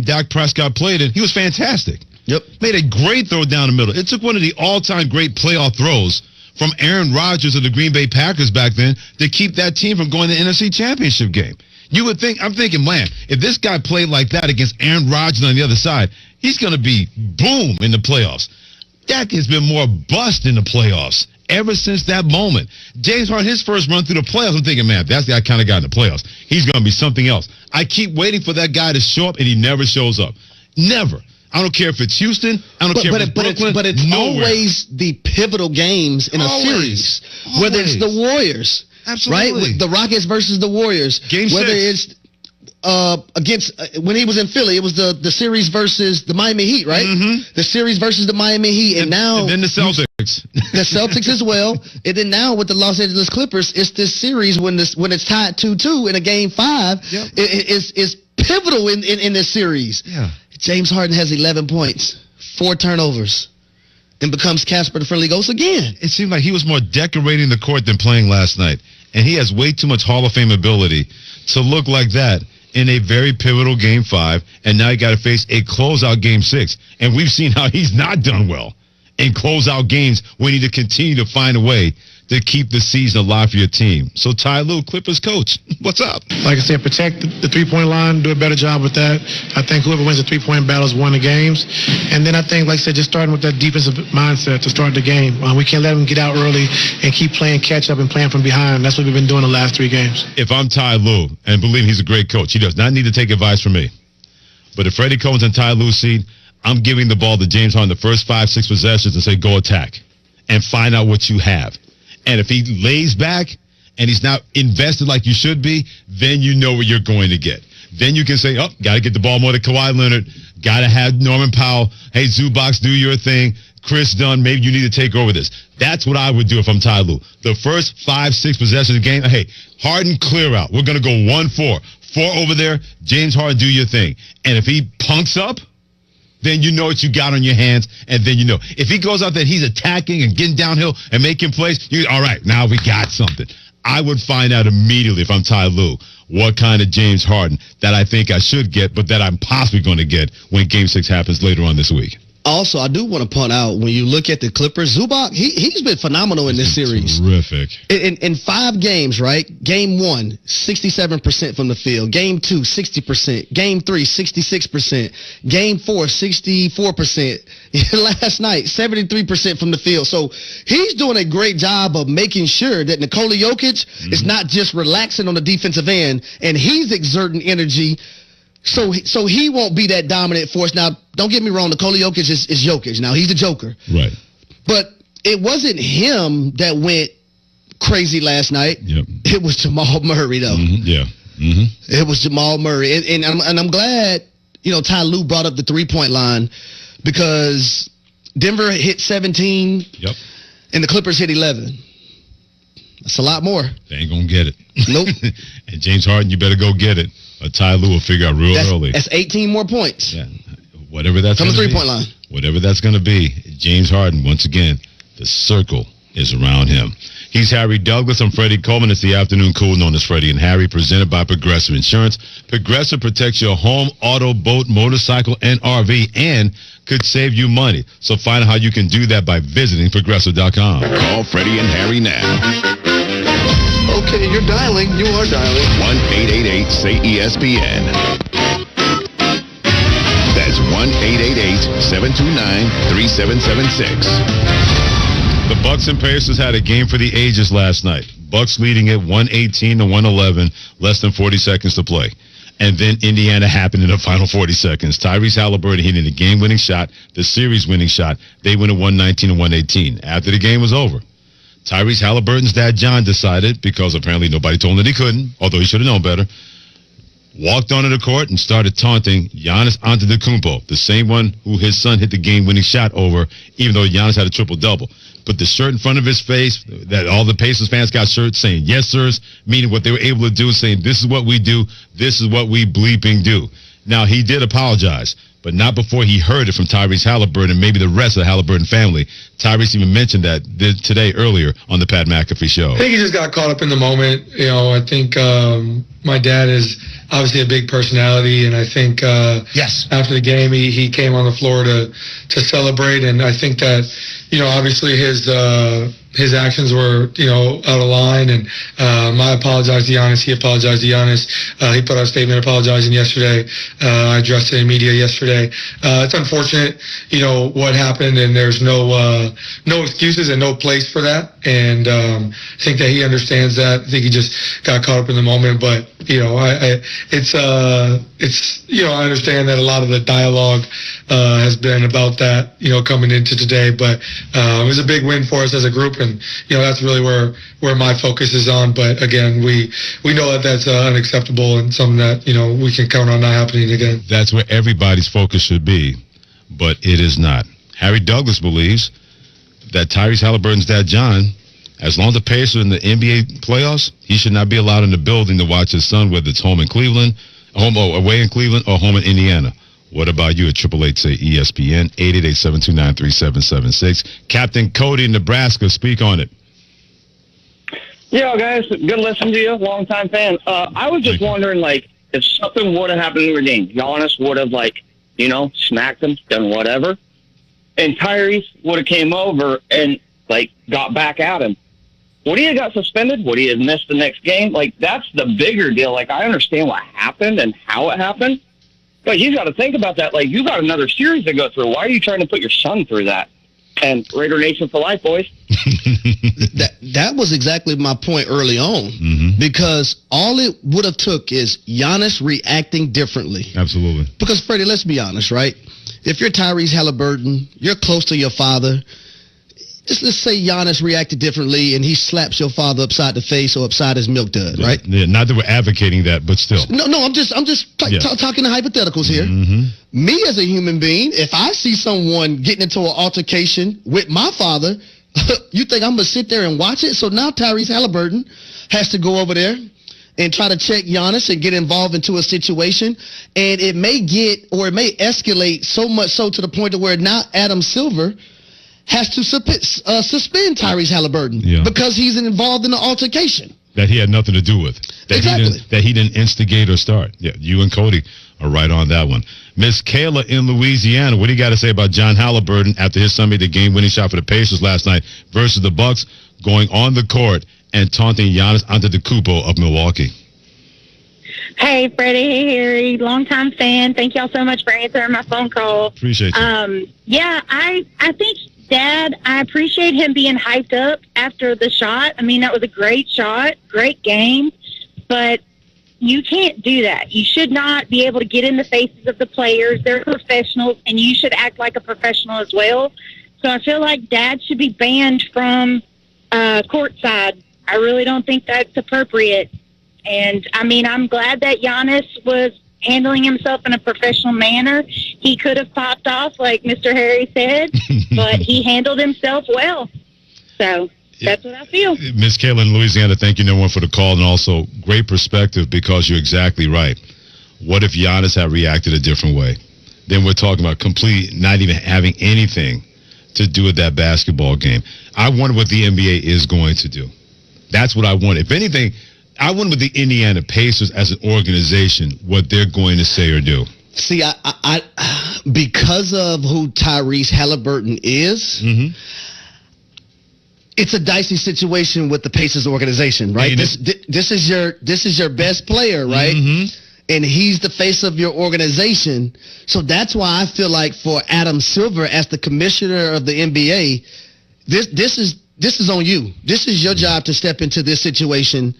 Dak Prescott played it, he was fantastic. Yep. Made a great throw down the middle. It took one of the all-time great playoff throws from Aaron Rodgers of the Green Bay Packers back then to keep that team from going to the NFC Championship game. You would think, I'm thinking, man, if this guy played like that against Aaron Rodgers on the other side, he's going to be boom in the playoffs. Dak has been more bust in the playoffs ever since that moment. James Harden, his first run through the playoffs, I'm thinking, man, if that's the kind of guy in the playoffs, he's going to be something else. I keep waiting for that guy to show up, and he never shows up. Never. I don't care if it's Houston. I don't care if it's Brooklyn. But it's always the pivotal games in a series. Always. Whether it's the Warriors. Absolutely. Right? The Rockets versus the Warriors. Game whether 6. It's against when he was in Philly, it was the series versus the Miami Heat, right? Mm-hmm. The series versus the Miami Heat, and now and then the Celtics, the Celtics as well, and then now with the Los Angeles Clippers, it's this series when it's tied 2-2 in a game 5. Yep. It's pivotal in this series. Yeah, James Harden has 11 points, 4 turnovers, and becomes Casper the Friendly Ghost again. it seemed like he was more decorating the court than playing last night, and he has way too much Hall of Fame ability to look like that in a very pivotal Game 5, and now you got to face a closeout Game 6. And we've seen how he's not done well in closeout games when you need to continue to find a way to keep the season alive for your team. So, Ty Lue, Clippers coach, what's up? Like I said, protect the three-point line, do a better job with that. I think whoever wins the three-point battle has won the games. And then I think, like I said, just starting with that defensive mindset to start the game. We can't let them get out early and keep playing catch-up and playing from behind. That's what we've been doing the last 3 games. If I'm Ty Lue, and believe he's a great coach, he does not need to take advice from me. But if Freddie Cohen's in Ty Lue's seat, I'm giving the ball to James Harden the first 5-6 possessions and say, go attack and find out what you have. And if he lays back and he's not invested like you should be, then you know what you're going to get. Then you can say, oh, got to get the ball more to Kawhi Leonard. Got to have Norman Powell. Hey, Zubac, do your thing. Chris Dunn, maybe you need to take over this. That's what I would do if I'm Ty Lue. The first 5-6 possessions of the game, hey, Harden, clear out. We're going to go 1-4. 4 over there. James Harden, do your thing. And if he punks up, then you know what you got on your hands, and then you know. If he goes out there, he's attacking and getting downhill and making plays, all right, now we got something. I would find out immediately if I'm Ty Lue what kind of James Harden that I think I should get, but that I'm possibly going to get when Game 6 happens later on this week. Also, I do want to point out, when you look at the Clippers, Zubac, he's been phenomenal in this series. Terrific. In 5 games, right? Game 1, 67% from the field. Game 2, 60%. Game 3, 66%. Game 4, 64%. Last night, 73% from the field. So he's doing a great job of making sure that Nikola Jokic is not just relaxing on the defensive end, and he's exerting energy so he won't be that dominant force. Now, don't get me wrong, Nikola Jokic is Jokic. Now, he's the Joker. Right. But it wasn't him that went crazy last night. Yep. It was Jamal Murray, though. Yeah. It was Jamal Murray. And I'm glad, Ty Lue brought up the three-point line, because Denver hit 17 and the Clippers hit 11. That's a lot more. They ain't going to get it. Nope. And James Harden, you better go get it. Ty Lue will figure out early. That's 18 more points. Yeah. Whatever that's from the three-point line. Whatever that's going to be, James Harden, once again, the circle is around him. He's Harry Douglas. I'm Freddie Coleman. It's the Afternoon Cool, known as Freddie and Harry, presented by Progressive Insurance. Progressive protects your home, auto, boat, motorcycle, and RV, and could save you money. So find out how you can do that by visiting Progressive.com. Call Freddie and Harry now. Okay, you're dialing. You are dialing. 1-888-SAY-ESPN. That's 1-888-729-3776. The Bucks and Pacers had a game for the ages last night. Bucks leading at 118-111, less than 40 seconds to play. And then Indiana happened in the final 40 seconds. Tyrese Halliburton hitting the game-winning shot, the series-winning shot. They win at 119-118. After the game was over, Tyrese Halliburton's dad, John, decided, because apparently nobody told him that he couldn't, although he should have known better, walked onto the court and started taunting Giannis Antetokounmpo, the same one who his son hit the game-winning shot over, even though Giannis had a triple-double. Put the shirt in front of his face, that all the Pacers fans got shirts saying, yes, sirs, meaning what they were able to do, saying, this is what we do, this is what we bleeping do. Now, he did apologize, but not before he heard it from Tyrese Halliburton and maybe the rest of the Halliburton family. Tyrese even mentioned that today earlier on the Pat McAfee show. I think he just got caught up in the moment. I think my dad is obviously a big personality, and I think Yes. after the game he came on the floor to celebrate, and I think that obviously his actions were out of line, and I apologized to Giannis. He apologized to Giannis. He put out a statement apologizing yesterday. I addressed it in media yesterday. It's unfortunate, what happened, and there's no excuses and no place for that. And I think that he understands that. I think he just got caught up in the moment. But I understand that a lot of the dialogue has been about that, coming into today. But it was a big win for us as a group, and that's really where my focus is on. But again, we know that that's unacceptable and something that we can count on not happening again. That's where everybody's focus should be, but it is not. Harry Douglas believes that Tyrese Halliburton's dad, John, as long as the Pacers are in the NBA playoffs, he should not be allowed in the building to watch his son, whether it's home in Cleveland, away in Cleveland, or home in Indiana. What about you at 888-ESPN, 888-729-3776? Captain Cody in Nebraska, speak on it. Yeah, guys, good listening to you, long-time fan. I was just wondering, if something would have happened in the game, Giannis would have, smacked him, done whatever, and Tyrese would have came over and, got back at him. Would he have got suspended? Would he have missed the next game? That's the bigger deal. I understand what happened and how it happened, but you got to think about that. You got another series to go through. Why are you trying to put your son through that? And Raider Nation for life, boys. That was exactly my point early on, because all it would have took is Giannis reacting differently. Absolutely. Because, Freddie, let's be honest, right? If you're Tyrese Halliburton, you're close to your father. Let's say Giannis reacted differently and he slaps your father upside the face or upside his milk dud, right? Yeah, not that we're advocating that, but still. No, I'm just talking to hypotheticals here. Me as a human being, if I see someone getting into an altercation with my father, you think I'm going to sit there and watch it? So now Tyrese Halliburton has to go over there and try to check Giannis and get involved into a situation. And it may escalate so much so to the point to where now Adam Silver has to suspend Tyrese Halliburton because he's involved in the altercation that he had nothing to do with. That he didn't instigate or start. Yeah, you and Cody are right on that one. Miss Kayla in Louisiana, what do you got to say about John Halliburton after his son made the game-winning shot for the Pacers last night versus the Bucks, going on the court and taunting Giannis Antetokounmpo of Milwaukee? Hey, Freddie. Hey, Harry. Longtime fan. Thank y'all so much for answering my phone call. Appreciate you. Yeah, I think Dad, I appreciate him being hyped up after the shot. I mean, that was a great shot, great game, but you can't do that. You should not be able to get in the faces of the players. They're professionals, and you should act like a professional as well. So I feel like Dad should be banned from courtside. I really don't think that's appropriate. And, I mean, I'm glad that Giannis was handling himself in a professional manner. He could have popped off, like Mr. Harry said, but he handled himself well. So that's what I feel. Miss Kayla in Louisiana, thank you, number one, for the call, and also great perspective, because you're exactly right. What if Giannis had reacted a different way? Then we're talking about not even having anything to do with that basketball game. I wonder what the NBA is going to do. That's what I want. If anything, I wonder what the Indiana Pacers as an organization, what they're going to say or do. See, I because of who Tyrese Halliburton is, it's a dicey situation with the Pacers organization, right? This is your best player, right? And he's the face of your organization. So that's why I feel like for Adam Silver as the commissioner of the NBA, this is on you. This is your job to step into this situation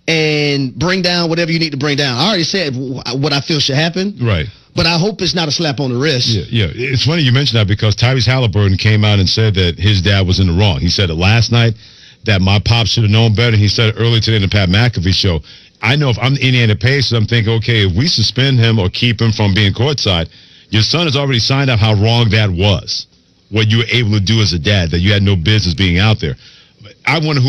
and bring down whatever you need to bring down. I already said what I feel should happen. Right. But I hope it's not a slap on the wrist. Yeah. It's funny you mentioned that, because Tyrese Halliburton came out and said that his dad was in the wrong. He said it last night, that my pop should have known better. He said it earlier today in the Pat McAfee show. I know if I'm the Indiana Pacers, I'm thinking, okay, if we suspend him or keep him from being courtside, your son has already signed up how wrong that was, what you were able to do as a dad, that you had no business being out there. I wonder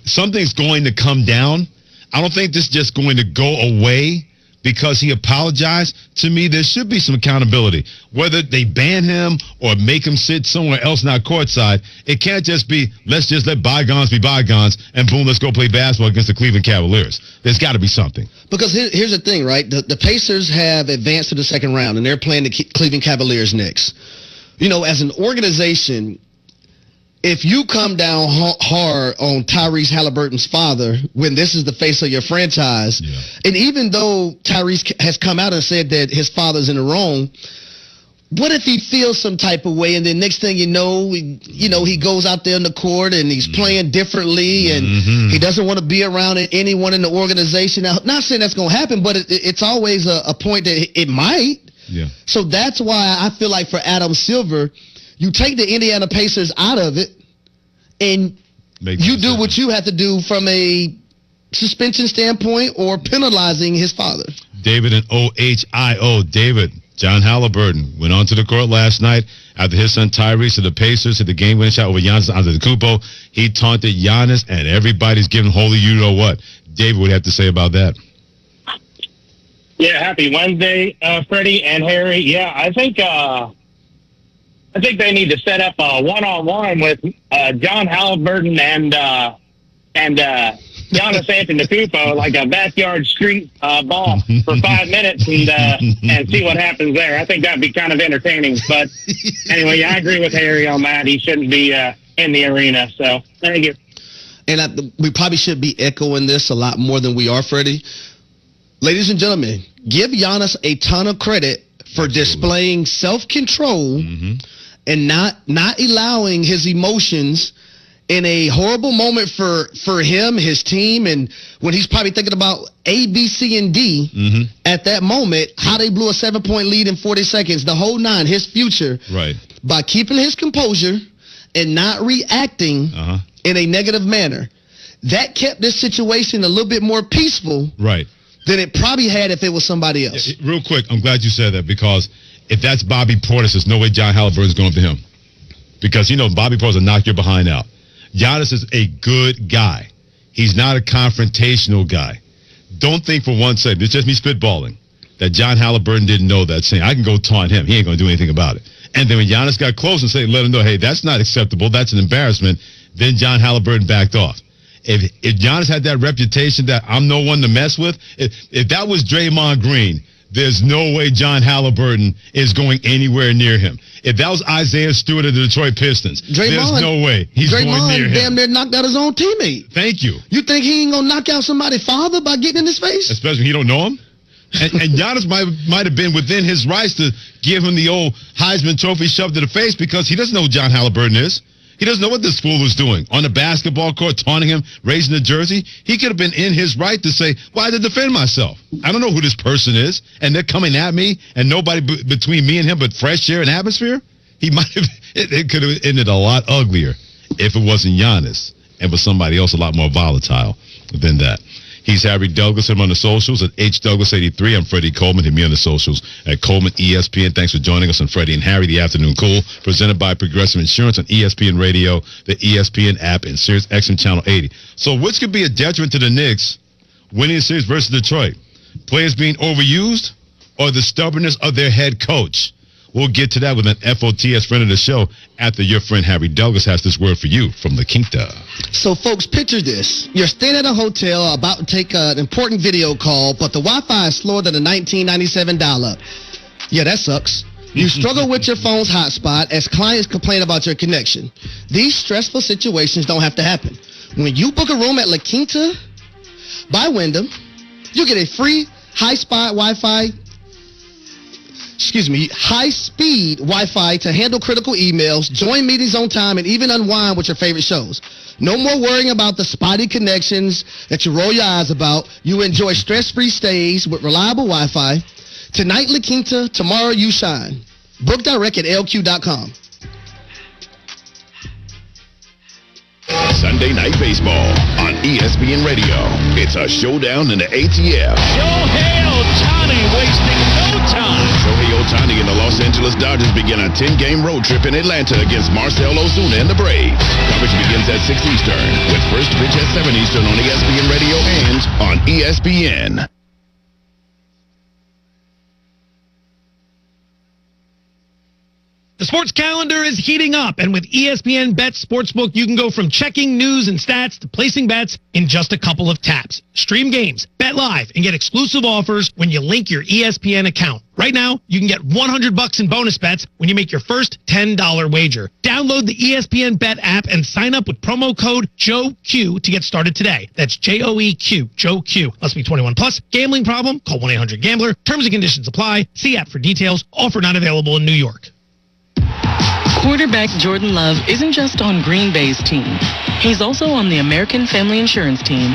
something's going to come down. I don't think this is just going to go away because he apologized, to me, there should be some accountability. Whether they ban him or make him sit somewhere else, not courtside, it can't just be, let's just let bygones be bygones, and boom, let's go play basketball against the Cleveland Cavaliers. There's got to be something. Because here's the thing, right? The Pacers have advanced to the second round, and they're playing the Cleveland Cavaliers next. You know, as an organization, if you come down hard on Tyrese Halliburton's father when this is the face of your franchise, and even though Tyrese has come out and said that his father's in the wrong, what if he feels some type of way and then next thing you know, he goes out there in the court and he's playing differently and he doesn't want to be around anyone in the organization. Now, not saying that's going to happen, but it's always a point that it might. Yeah. So that's why I feel like for Adam Silver, you take the Indiana Pacers out of it, and you do what you have to do from a suspension standpoint or penalizing his father. David and OHIO. David, John Halliburton went onto the court last night after his son Tyrese of the Pacers hit the game-winning shot over Giannis Antetokounmpo. He taunted Giannis, and everybody's giving holy you-know-what. David, what do you have to say about that? Yeah, happy Wednesday, Freddie and Harry. Yeah, I think they need to set up a one-on-one with John Halliburton and Giannis Antetokounmpo, like a backyard street ball for 5 minutes and see what happens there. I think that'd be kind of entertaining. But anyway, yeah, I agree with Harry on that. He shouldn't be in the arena. So thank you. And we probably should be echoing this a lot more than we are, Freddie. Ladies and gentlemen, give Giannis a ton of credit for displaying self-control and not allowing his emotions in a horrible moment for him, his team, and when he's probably thinking about A, B, C, and D at that moment, how they blew a 7-point lead in 40 seconds, the whole nine, his future, right? By keeping his composure and not reacting in a negative manner. That kept this situation a little bit more peaceful. Right. Than it probably had if it was somebody else. Yeah, real quick, I'm glad you said that because if that's Bobby Portis, there's no way John Halliburton's going for him. Because, Bobby Portis will knock your behind out. Giannis is a good guy. He's not a confrontational guy. Don't think for one second, it's just me spitballing, that John Halliburton didn't know that, saying, I can go taunt him. He ain't going to do anything about it. And then when Giannis got close and let him know, hey, that's not acceptable. That's an embarrassment. Then John Halliburton backed off. If Giannis had that reputation that I'm no one to mess with, if that was Draymond Green, there's no way John Halliburton is going anywhere near him. If that was Isaiah Stewart of the Detroit Pistons, there's no way he's going near him. Draymond damn near knocked out his own teammate. Thank you. You think he ain't going to knock out somebody's father by getting in his face? Especially when he don't know him? And Giannis might have been within his rights to give him the old Heisman Trophy shoved to the face because he doesn't know who John Halliburton is. He doesn't know what this fool was doing on the basketball court, taunting him, raising the jersey. He could have been in his right to say, well, I had to defend myself. I don't know who this person is, and they're coming at me, and nobody between me and him but fresh air and atmosphere. He might have. It could have ended a lot uglier if it wasn't Giannis and was somebody else a lot more volatile than that. He's Harry Douglas. Him on the socials at HDouglas83. I'm Freddie Coleman. Hit me on the socials at Coleman ESPN. Thanks for joining us on Freddie and Harry, the Afternoon Cool, presented by Progressive Insurance on ESPN Radio, the ESPN app, and Sirius XM Channel 80. So which could be a detriment to the Knicks winning the series versus Detroit? Players being overused or the stubbornness of their head coach? We'll get to that with an FOTS friend of the show after your friend Harry Douglas has this word for you from La Quinta. So, folks, picture this. You're staying at a hotel about to take an important video call, but the Wi-Fi is slower than a 1997 dial-up. Yeah, that sucks. You struggle with your phone's hotspot as clients complain about your connection. These stressful situations don't have to happen. When you book a room at La Quinta by Wyndham, you get a free high-speed Wi-Fi to handle critical emails, join meetings on time, and even unwind with your favorite shows. No more worrying about the spotty connections that you roll your eyes about. You enjoy stress-free stays with reliable Wi-Fi. Tonight, La Quinta, tomorrow, you shine. Book direct at LQ.com. Sunday Night Baseball on ESPN Radio. It's a showdown in the ATF. Shohei Ohtani wasting no time. Shohei Ohtani and the Los Angeles Dodgers begin a 10-game road trip in Atlanta against Marcell Ozuna and the Braves. Coverage begins at 6 Eastern with first pitch at 7 Eastern on ESPN Radio and on ESPN. The sports calendar is heating up, and with ESPN Bet Sportsbook, you can go from checking news and stats to placing bets in just a couple of taps. Stream games, bet live, and get exclusive offers when you link your ESPN account. Right now, you can get $100 in bonus bets when you make your first $10 wager. Download the ESPN Bet app and sign up with promo code JOEQ to get started today. That's JOEQ, Joe Q. Must be 21 plus. Gambling problem? Call 1-800-GAMBLER. Terms and conditions apply. See app for details. Offer not available in New York. Quarterback Jordan Love isn't just on Green Bay's team. He's also on the American Family Insurance team.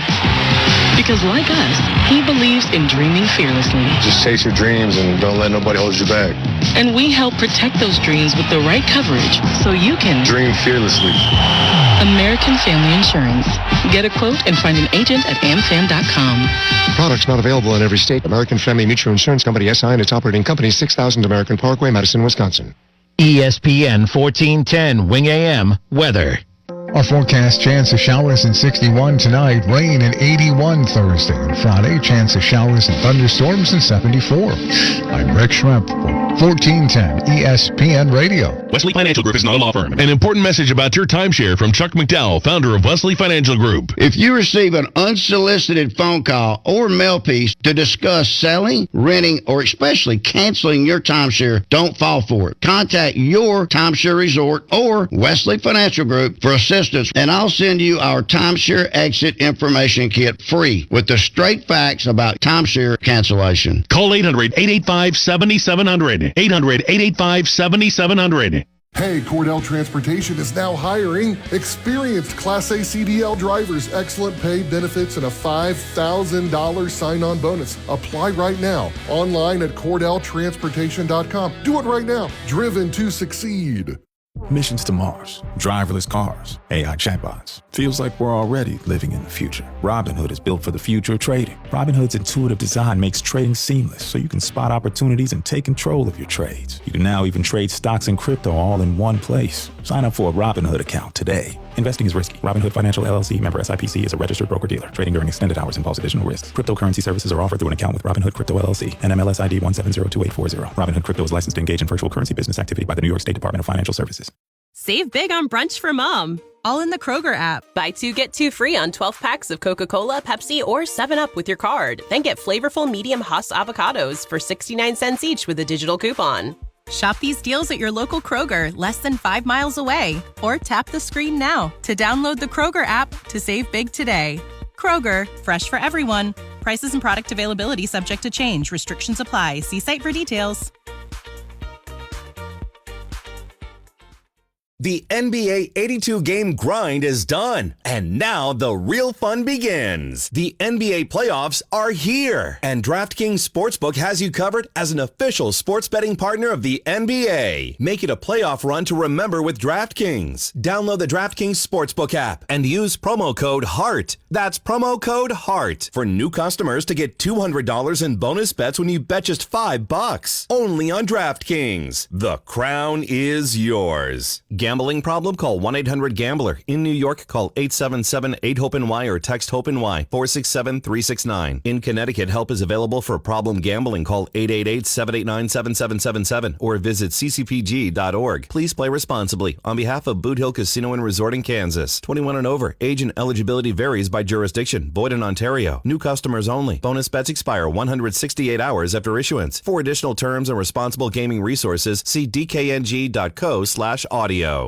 Because like us, he believes in dreaming fearlessly. Just chase your dreams and don't let nobody hold you back. And we help protect those dreams with the right coverage so you can dream fearlessly. American Family Insurance. Get a quote and find an agent at amfam.com. Products not available in every state. American Family Mutual Insurance Company, SI, and its operating company, 6000 American Parkway, Madison, Wisconsin. ESPN 1410 Wing AM weather. Our forecast: chance of showers and 61 tonight, rain and 81 Thursday and Friday, chance of showers and thunderstorms and 74. I'm Rick Shrimp for 1410 ESPN Radio. Wesley Financial Group is not a law firm. An important message about your timeshare from Chuck McDowell, founder of Wesley Financial Group. If you receive an unsolicited phone call or mail piece to discuss selling, renting, or especially canceling your timeshare, don't fall for it. Contact your timeshare resort or Wesley Financial Group for assistance, and I'll send you our timeshare exit information kit free with the straight facts about timeshare cancellation. Call 800-885-7700. 800-885-7700. Hey, Cordell Transportation is now hiring experienced Class A CDL drivers, excellent pay, benefits, and a $5,000 sign-on bonus. Apply right now. Online at CordellTransportation.com. Do it right now. Driven to succeed. Missions to Mars, driverless cars, AI chatbots. Feels like we're already living in the future. Robinhood is built for the future of trading. Robinhood's intuitive design makes trading seamless so you can spot opportunities and take control of your trades. You can now even trade stocks and crypto all in one place. Sign up for a Robinhood account today. Investing is risky. Robinhood Financial LLC, member SIPC, is a registered broker-dealer. Trading during extended hours involves additional risks. Cryptocurrency services are offered through an account with Robinhood Crypto LLC, NMLS ID 1702840. Robinhood Crypto is licensed to engage in virtual currency business activity by the New York State Department of Financial Services. Save big on brunch for mom, all in the Kroger app. Buy 2, get 2 free on 12 packs of Coca-Cola, Pepsi, or 7-Up with your card. Then get flavorful medium Hass avocados for 69 cents each with a digital coupon. Shop these deals at your local Kroger, less than 5 miles away. Or tap the screen now to download the Kroger app to save big today. Kroger, fresh for everyone. Prices and product availability subject to change. Restrictions apply. See site for details. The NBA 82-game grind is done, and now the real fun begins. The NBA playoffs are here, and DraftKings Sportsbook has you covered as an official sports betting partner of the NBA. Make it a playoff run to remember with DraftKings. Download the DraftKings Sportsbook app and use promo code HEART. That's promo code HEART for new customers to get $200 in bonus bets when you bet just $5. Only on DraftKings. The crown is yours. Gambling problem? Call 1-800-GAMBLER. In New York, call 877-8-HOPE-NY or text HOPE-NY 467-369. In Connecticut, help is available for problem gambling. Call 888-789-7777 or visit ccpg.org. Please play responsibly. On behalf of Boot Hill Casino and Resort in Kansas. 21 and over. Age and eligibility varies by jurisdiction. Void in Ontario. New customers only. Bonus bets expire 168 hours after issuance. For additional terms and responsible gaming resources, see dkng.co/audio.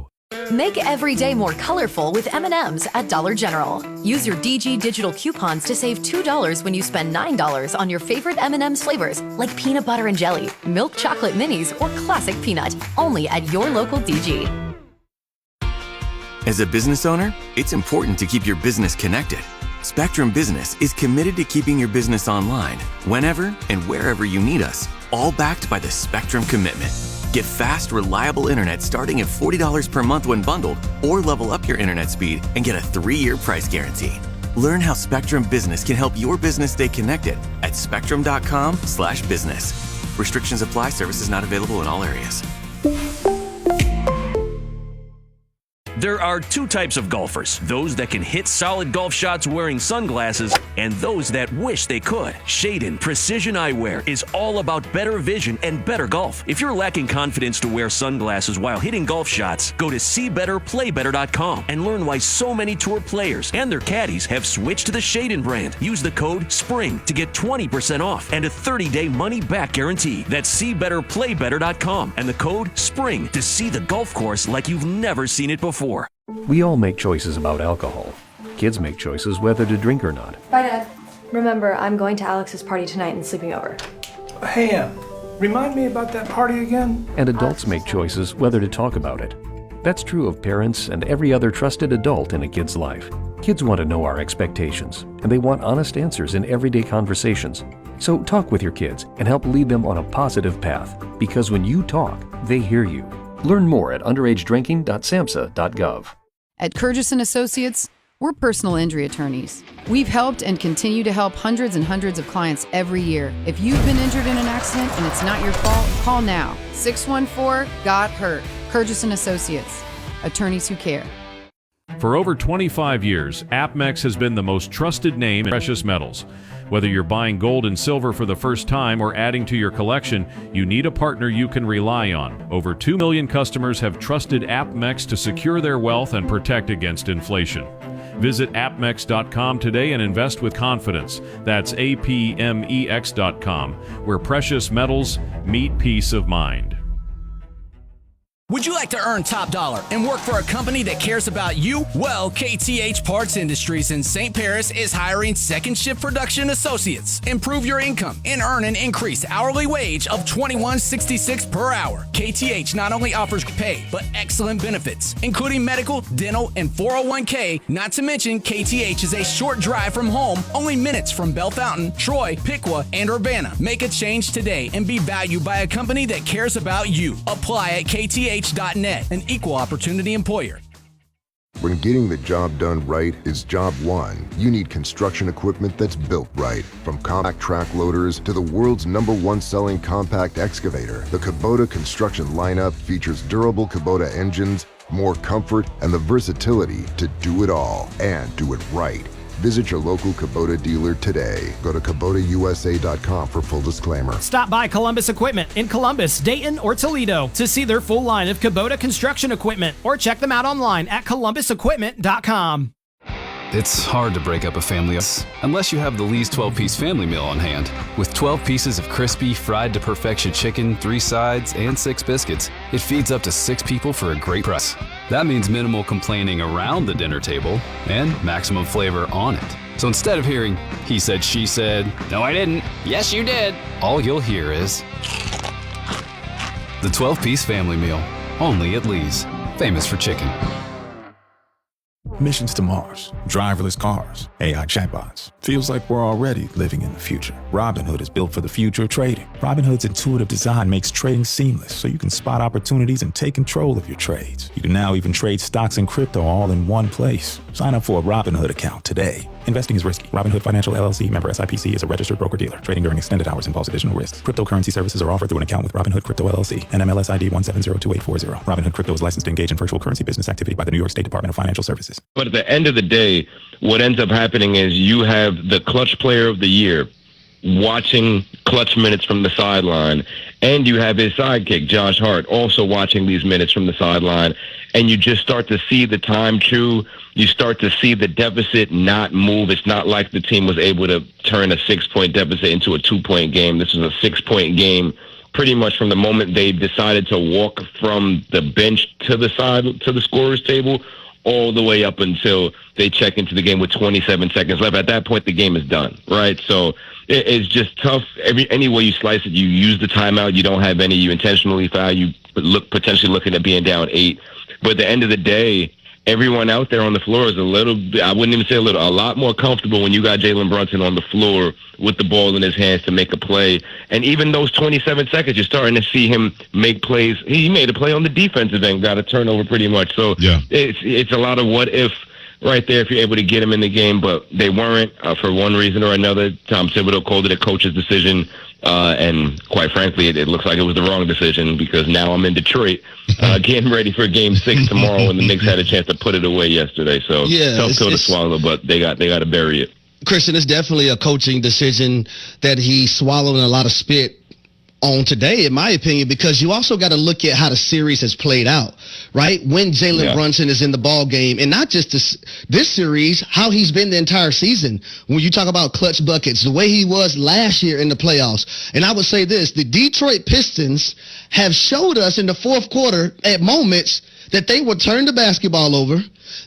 Make every day more colorful with M&M's at Dollar General. Use your DG digital coupons to save $2 when you spend $9 on your favorite M&M's flavors like peanut butter and jelly, milk chocolate minis, or classic peanut. Only at your local DG. As a business owner, it's important to keep your business connected. Spectrum Business is committed to keeping your business online whenever and wherever you need us, all backed by the Spectrum Commitment. Get fast, reliable internet starting at $40 per month when bundled, or level up your internet speed and get a 3-year price guarantee. Learn how Spectrum Business can help your business stay connected at spectrum.com/business. Restrictions apply. Services not available in all areas. There are two types of golfers, those that can hit solid golf shots wearing sunglasses and those that wish they could. Shaden Precision Eyewear is all about better vision and better golf. If you're lacking confidence to wear sunglasses while hitting golf shots, go to SeeBetterPlayBetter.com and learn why so many tour players and their caddies have switched to the Shaden brand. Use the code SPRING to get 20% off and a 30-day money-back guarantee. That's SeeBetterPlayBetter.com and the code SPRING to see the golf course like you've never seen it before. We all make choices about alcohol. Kids make choices whether to drink or not. Bye, Dad. Remember, I'm going to Alex's party tonight and sleeping over. Hey, Em, remind me about that party again? And adults make choices whether to talk about it. That's true of parents and every other trusted adult in a kid's life. Kids want to know our expectations, and they want honest answers in everyday conversations. So talk with your kids and help lead them on a positive path, because when you talk, they hear you. Learn more at underagedrinking.samhsa.gov. At Curtis & Associates, we're personal injury attorneys. We've helped and continue to help hundreds and hundreds of clients every year. If you've been injured in an accident and it's not your fault, call now. 614-GOT-HURT. Curtis & Associates. Attorneys who care. For over 25 years, APMEX has been the most trusted name in precious metals. Whether you're buying gold and silver for the first time or adding to your collection, you need a partner you can rely on. Over 2 million customers have trusted APMEX to secure their wealth and protect against inflation. Visit APMEX.com today and invest with confidence. That's APMEX.com, where precious metals meet peace of mind. Would you like to earn top dollar and work for a company that cares about you? Well, KTH Parts Industries in St. Paris is hiring second shift production associates. Improve your income and earn an increased hourly wage of $21.66 per hour. KTH not only offers pay, but excellent benefits, including medical, dental, and 401k. Not to mention, KTH is a short drive from home, only minutes from Bell Fountain, Troy, Piqua, and Urbana. Make a change today and be valued by a company that cares about you. Apply at KTH.net, an equal opportunity employer. When getting the job done right is job one, you need construction equipment that's built right. From compact track loaders to the world's #1 selling compact excavator, the Kubota construction lineup features durable Kubota engines, more comfort, and the versatility to do it all and do it right. Visit your local Kubota dealer today. Go to KubotaUSA.com for full disclaimer. Stop by Columbus Equipment in Columbus, Dayton, or Toledo to see their full line of Kubota construction equipment, or check them out online at columbusequipment.com. It's hard to break up a family unless you have the Lee's 12-piece family meal on hand. With 12 pieces of crispy, fried to perfection chicken, 3 sides, and 6 biscuits, it feeds up to 6 people for a great price. That means minimal complaining around the dinner table and maximum flavor on it. So instead of hearing, he said, she said, no I didn't, yes you did, all you'll hear is the 12-piece family meal, only at Lee's, famous for chicken. Missions to Mars, driverless cars, AI chatbots. Feels like we're already living in the future. Robinhood is built for the future of trading. Robinhood's intuitive design makes trading seamless, so you can spot opportunities and take control of your trades. You can now even trade stocks and crypto all in one place. Sign up for a Robinhood account today. Investing is risky. Robinhood Financial LLC, member SIPC, is a registered broker-dealer. Trading during extended hours involves additional risks. Cryptocurrency services are offered through an account with Robinhood Crypto LLC, NMLS ID 1702840. Robinhood Crypto is licensed to engage in virtual currency business activity by the New York State Department of Financial Services. But at the end of the day, what ends up happening is you have the clutch player of the year watching clutch minutes from the sideline, and you have his sidekick, Josh Hart, also watching these minutes from the sideline, and you just start to see the time chew. You start to see the deficit not move. It's not like the team was able to turn a 6-point deficit into a 2-point game. This was a 6-point game pretty much from the moment they decided to walk from the bench to the side, to the scorer's table, all the way up until they check into the game with 27 seconds left. At that point, the game is done, right? So it's just tough. Any way you slice it, you use the timeout. You don't have any. You intentionally foul. You potentially looking at being down 8. But at the end of the day, everyone out there on the floor is a little bit, I wouldn't even say a little, a lot more comfortable when you got Jalen Brunson on the floor with the ball in his hands to make a play. And even those 27 seconds, you're starting to see him make plays. He made a play on the defensive end, got a turnover pretty much. So yeah, it's a lot of what if right there if you're able to get him in the game, but they weren't for one reason or another. Tom Thibodeau called it a coach's decision. And quite frankly, it looks like it was the wrong decision because now I'm in Detroit getting ready for Game 6 tomorrow, and the Knicks had a chance to put it away yesterday. So tough pill to swallow, but they got to bury it. Christian, it's definitely a coaching decision that he swallowed a lot of spit on today, in my opinion, because you also got to look at how the series has played out, right? When Jalen Brunson is in the ball game, and not just this series, how he's been the entire season. When you talk about clutch buckets, the way he was last year in the playoffs. And I would say this, the Detroit Pistons have showed us in the fourth quarter at moments that they will turn the basketball over.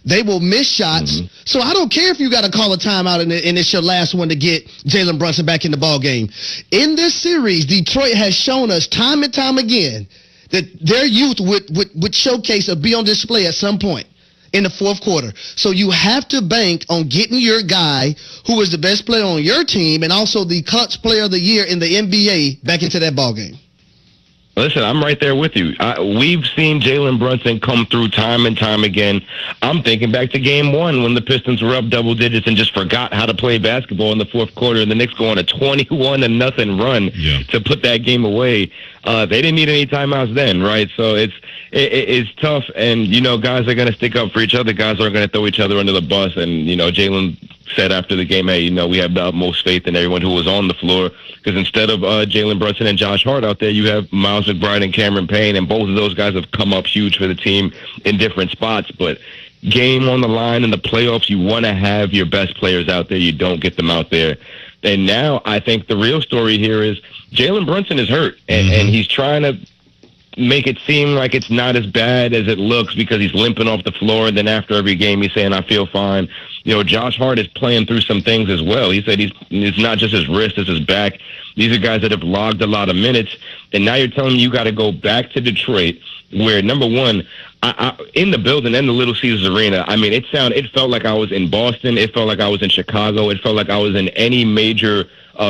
They will miss shots. Mm-hmm. So I don't care if you got to call a timeout and it's your last one to get Jalen Brunson back in the ball game. In this series, Detroit has shown us time and time again that their youth would showcase or be on display at some point in the fourth quarter. So you have to bank on getting your guy who is the best player on your team and also the clutch player of the year in the NBA back into that ball game. Listen, I'm right there with you. We've seen Jalen Brunson come through time and time again. I'm thinking back to Game 1 when the Pistons were up double digits and just forgot how to play basketball in the fourth quarter, and the Knicks go on a 21-0 run to put that game away. They didn't need any timeouts then, right? So it's tough, and, guys are going to stick up for each other. Guys are going to throw each other under the bus, and, Jalen said after the game, hey, we have the utmost faith in everyone who was on the floor, because instead of Jalen Brunson and Josh Hart out there, you have Miles McBride and Cameron Payne, and both of those guys have come up huge for the team in different spots. But game on the line in the playoffs, you want to have your best players out there. You don't get them out there. And now I think the real story here is Jalen Brunson is hurt, and he's trying to make it seem like it's not as bad as it looks because he's limping off the floor, and then after every game he's saying, I feel fine. Josh Hart is playing through some things as well. He said it's not just his wrist, it's his back. These are guys that have logged a lot of minutes, and now you're telling me you got to go back to Detroit where, number one, in the building and the Little Caesars Arena, I mean, it felt like I was in Boston. It felt like I was in Chicago. It felt like I was in any major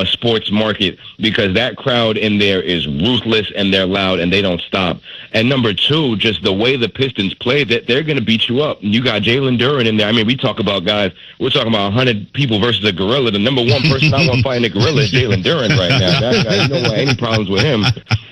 sports market because that crowd in there is ruthless and they're loud and they don't stop. And number two, just the way the Pistons play, that they're going to beat you up. You got Jalen Duren in there. I mean, we talk about guys, we're talking about 100 people versus a gorilla. The number one person I want fighting a gorilla is Jalen Duren right now. That guy, you don't want any problems with him.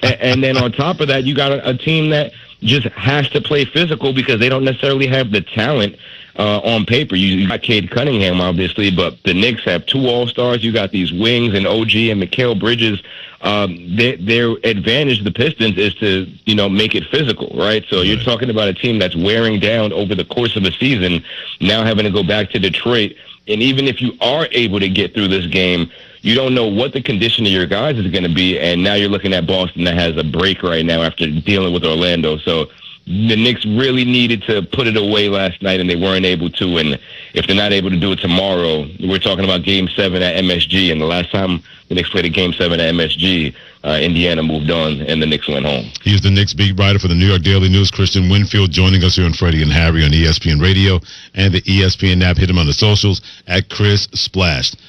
And then on top of that, you got a team that just has to play physical because they don't necessarily have the talent on paper. You got Cade Cunningham, obviously, but the Knicks have two All-Stars. You got these wings and OG and Mikal Bridges. Their advantage, the Pistons, is to, make it physical, right? So you're talking about a team that's wearing down over the course of a season, now having to go back to Detroit. And even if you are able to get through this game, you don't know what the condition of your guys is going to be. And now you're looking at Boston that has a break right now after dealing with Orlando. So the Knicks really needed to put it away last night, and they weren't able to. And if they're not able to do it tomorrow, we're talking about Game 7 at MSG. And the last time the Knicks played a Game 7 at MSG, Indiana moved on, and the Knicks went home. He's the Knicks beat writer for the New York Daily News, Christian Winfield, joining us here on Freddie and Harry on ESPN Radio and the ESPN app. Hit him on the socials at Chris Splashed.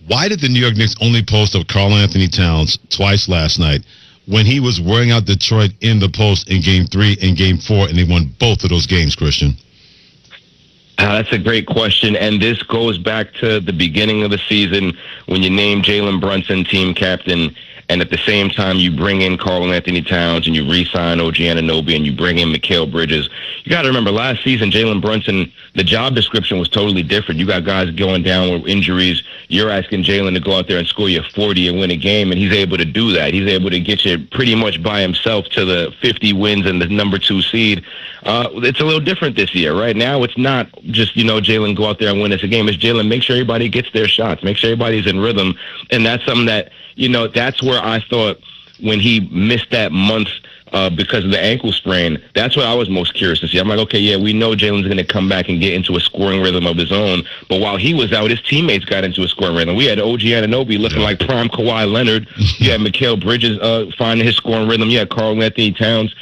Why did the New York Knicks only post up Karl Anthony Towns twice last night when he was wearing out Detroit in the post in Game 3 and Game 4, and they won both of those games, Christian? That's a great question, and this goes back to the beginning of the season when you named Jalen Brunson team captain, and at the same time you bring in Karl Anthony Towns and you re-sign OG Anunoby and you bring in Mikal Bridges. You got to remember, last season, Jalen Brunson, the job description was totally different. You got guys going down with injuries. You're asking Jalen to go out there and score you 40 and win a game, and he's able to do that. He's able to get you pretty much by himself to the 50 wins and the number 2 seed. It's a little different this year. Right now, it's not just, Jalen, go out there and win us a game. It's Jalen, make sure everybody gets their shots. Make sure everybody's in rhythm. And that's something that, that's where I thought when he missed that month because of the ankle sprain, that's what I was most curious to see. I'm like, okay, yeah, we know Jalen's going to come back and get into a scoring rhythm of his own. But while he was out, his teammates got into a scoring rhythm. We had OG Anunoby looking like prime Kawhi Leonard. You had Mikal Bridges finding his scoring rhythm. You had Karl Anthony Towns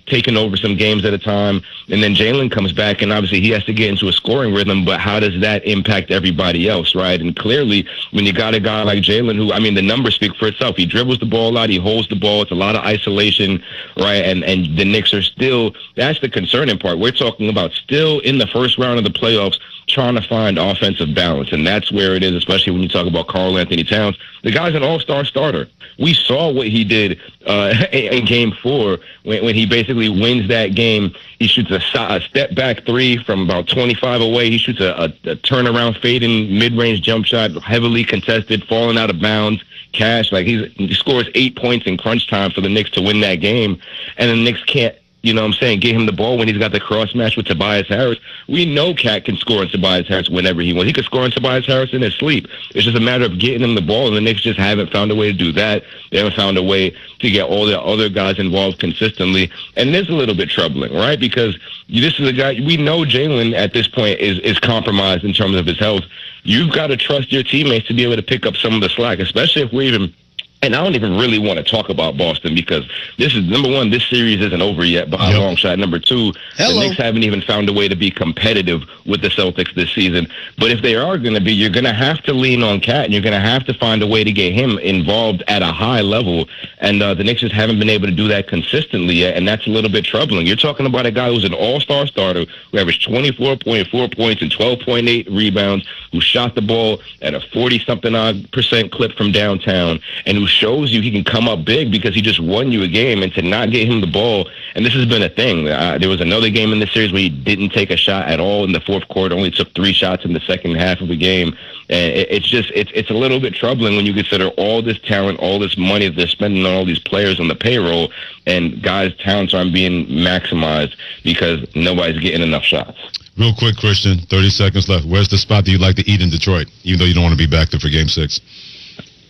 taking over some games at a time. And then Jalen comes back, and obviously he has to get into a scoring rhythm. But how does that impact everybody else, right? And clearly, when you got a guy like Jalen who, the numbers speak for itself. He dribbles the ball out. He holds the ball. It's a lot of isolation. right? And the Knicks are still, that's the concerning part. We're talking about still in the first round of the playoffs trying to find offensive balance, and that's where it is, especially when you talk about Karl Anthony Towns. The guy's an all-star starter. We saw what he did in Game 4 when he basically wins that game. He shoots a step-back three from about 25 away. He shoots a turnaround, fading, mid-range jump shot, heavily contested, falling out of bounds. Cash, like he scores 8 points in crunch time for the Knicks to win that game, and the Knicks can't, you know what I'm saying, get him the ball when he's got the cross match with Tobias Harris. We know Cat can score on Tobias Harris whenever he wants. He could score on Tobias Harris in his sleep. It's just a matter of getting him the ball, and the Knicks just haven't found a way to do that. They haven't found a way to get all the other guys involved consistently, and it is a little bit troubling, right? Because this is a guy, we know Jalen at this point is compromised in terms of his health. You've got to trust your teammates to be able to pick up some of the slack, especially if we're even, and I don't even really want to talk about Boston because this is, number one, this series isn't over yet by a long shot. Number two, the Knicks haven't even found a way to be competitive with the Celtics this season. But if they are going to be, you're going to have to lean on Cat, and you're going to have to find a way to get him involved at a high level. And the Knicks just haven't been able to do that consistently yet, and that's a little bit troubling. You're talking about a guy who's an all-star starter who averaged 24.4 points and 12.8 rebounds, who shot the ball at a 40-something-odd% clip from downtown, and who shows you he can come up big because he just won you a game, and to not get him the ball, and this has been a thing. There was another game in the series where he didn't take a shot at all in the fourth quarter, only took 3 shots in the second half of the game. And it's a little bit troubling when you consider all this talent, all this money that they're spending on all these players on the payroll, and guys' talents aren't being maximized because nobody's getting enough shots. Real quick, Christian, 30 seconds left. Where's the spot that you'd like to eat in Detroit, even though you don't want to be back there for Game 6?